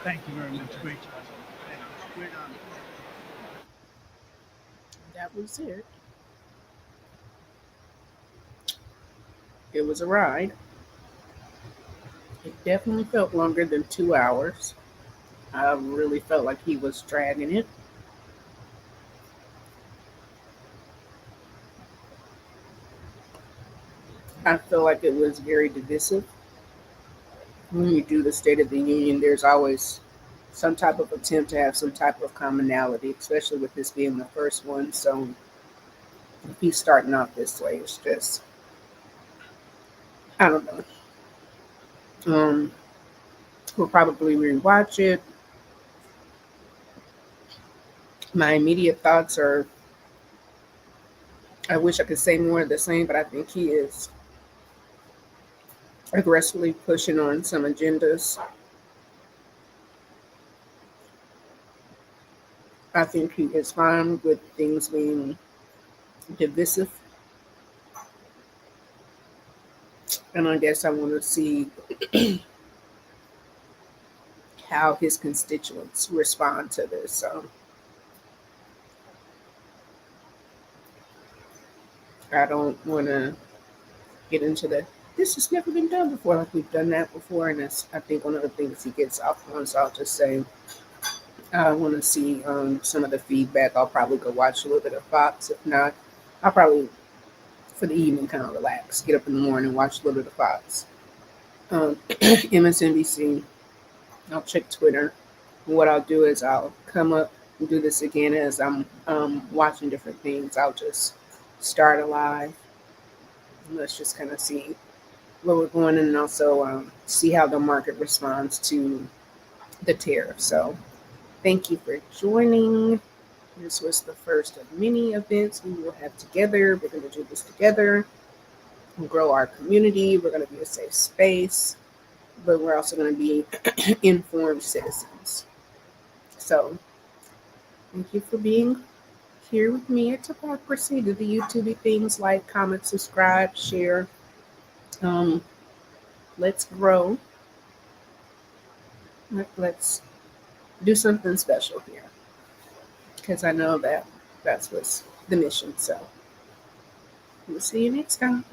Thank you very much. Great job. Great honor. That was it. It was a ride. It definitely felt longer than 2 hours. I really felt like he was dragging it. I feel like it was very divisive. When you do the State of the Union, there's always some type of attempt to have some type of commonality, especially with this being the first one. So if he's starting off this way, it's just, I don't know. We'll probably rewatch it. My immediate thoughts are, I wish I could say more of the same, but I think he is aggressively pushing on some agendas. I think he is fine with things being divisive. And I guess I want to see how his constituents respond to this. So I don't want to get into this has never been done before, like we've done that before. And that's, I think, one of the things he gets off on. So I'll just say, I want to see some of the feedback. I'll probably go watch a little bit of Fox. If not, I'll probably, for the evening, kind of relax, get up in the morning, watch a little bit of Fox. MSNBC, I'll check Twitter. And what I'll do is I'll come up and do this again as I'm watching different things. I'll just start a live. Let's just kind of see where we're going, and also see how the market responds to the tariff. So thank you for joining. This was the first of many events we will have together. We're going to do this together and grow our community. We're going to be a safe space, but we're also going to be informed citizens. So Thank you for being here with me at Topocracy. Do the YouTube things, like, comment, subscribe, share. Let's grow. Let's do something special here, because I know that that's what's the mission. So we'll see you next time.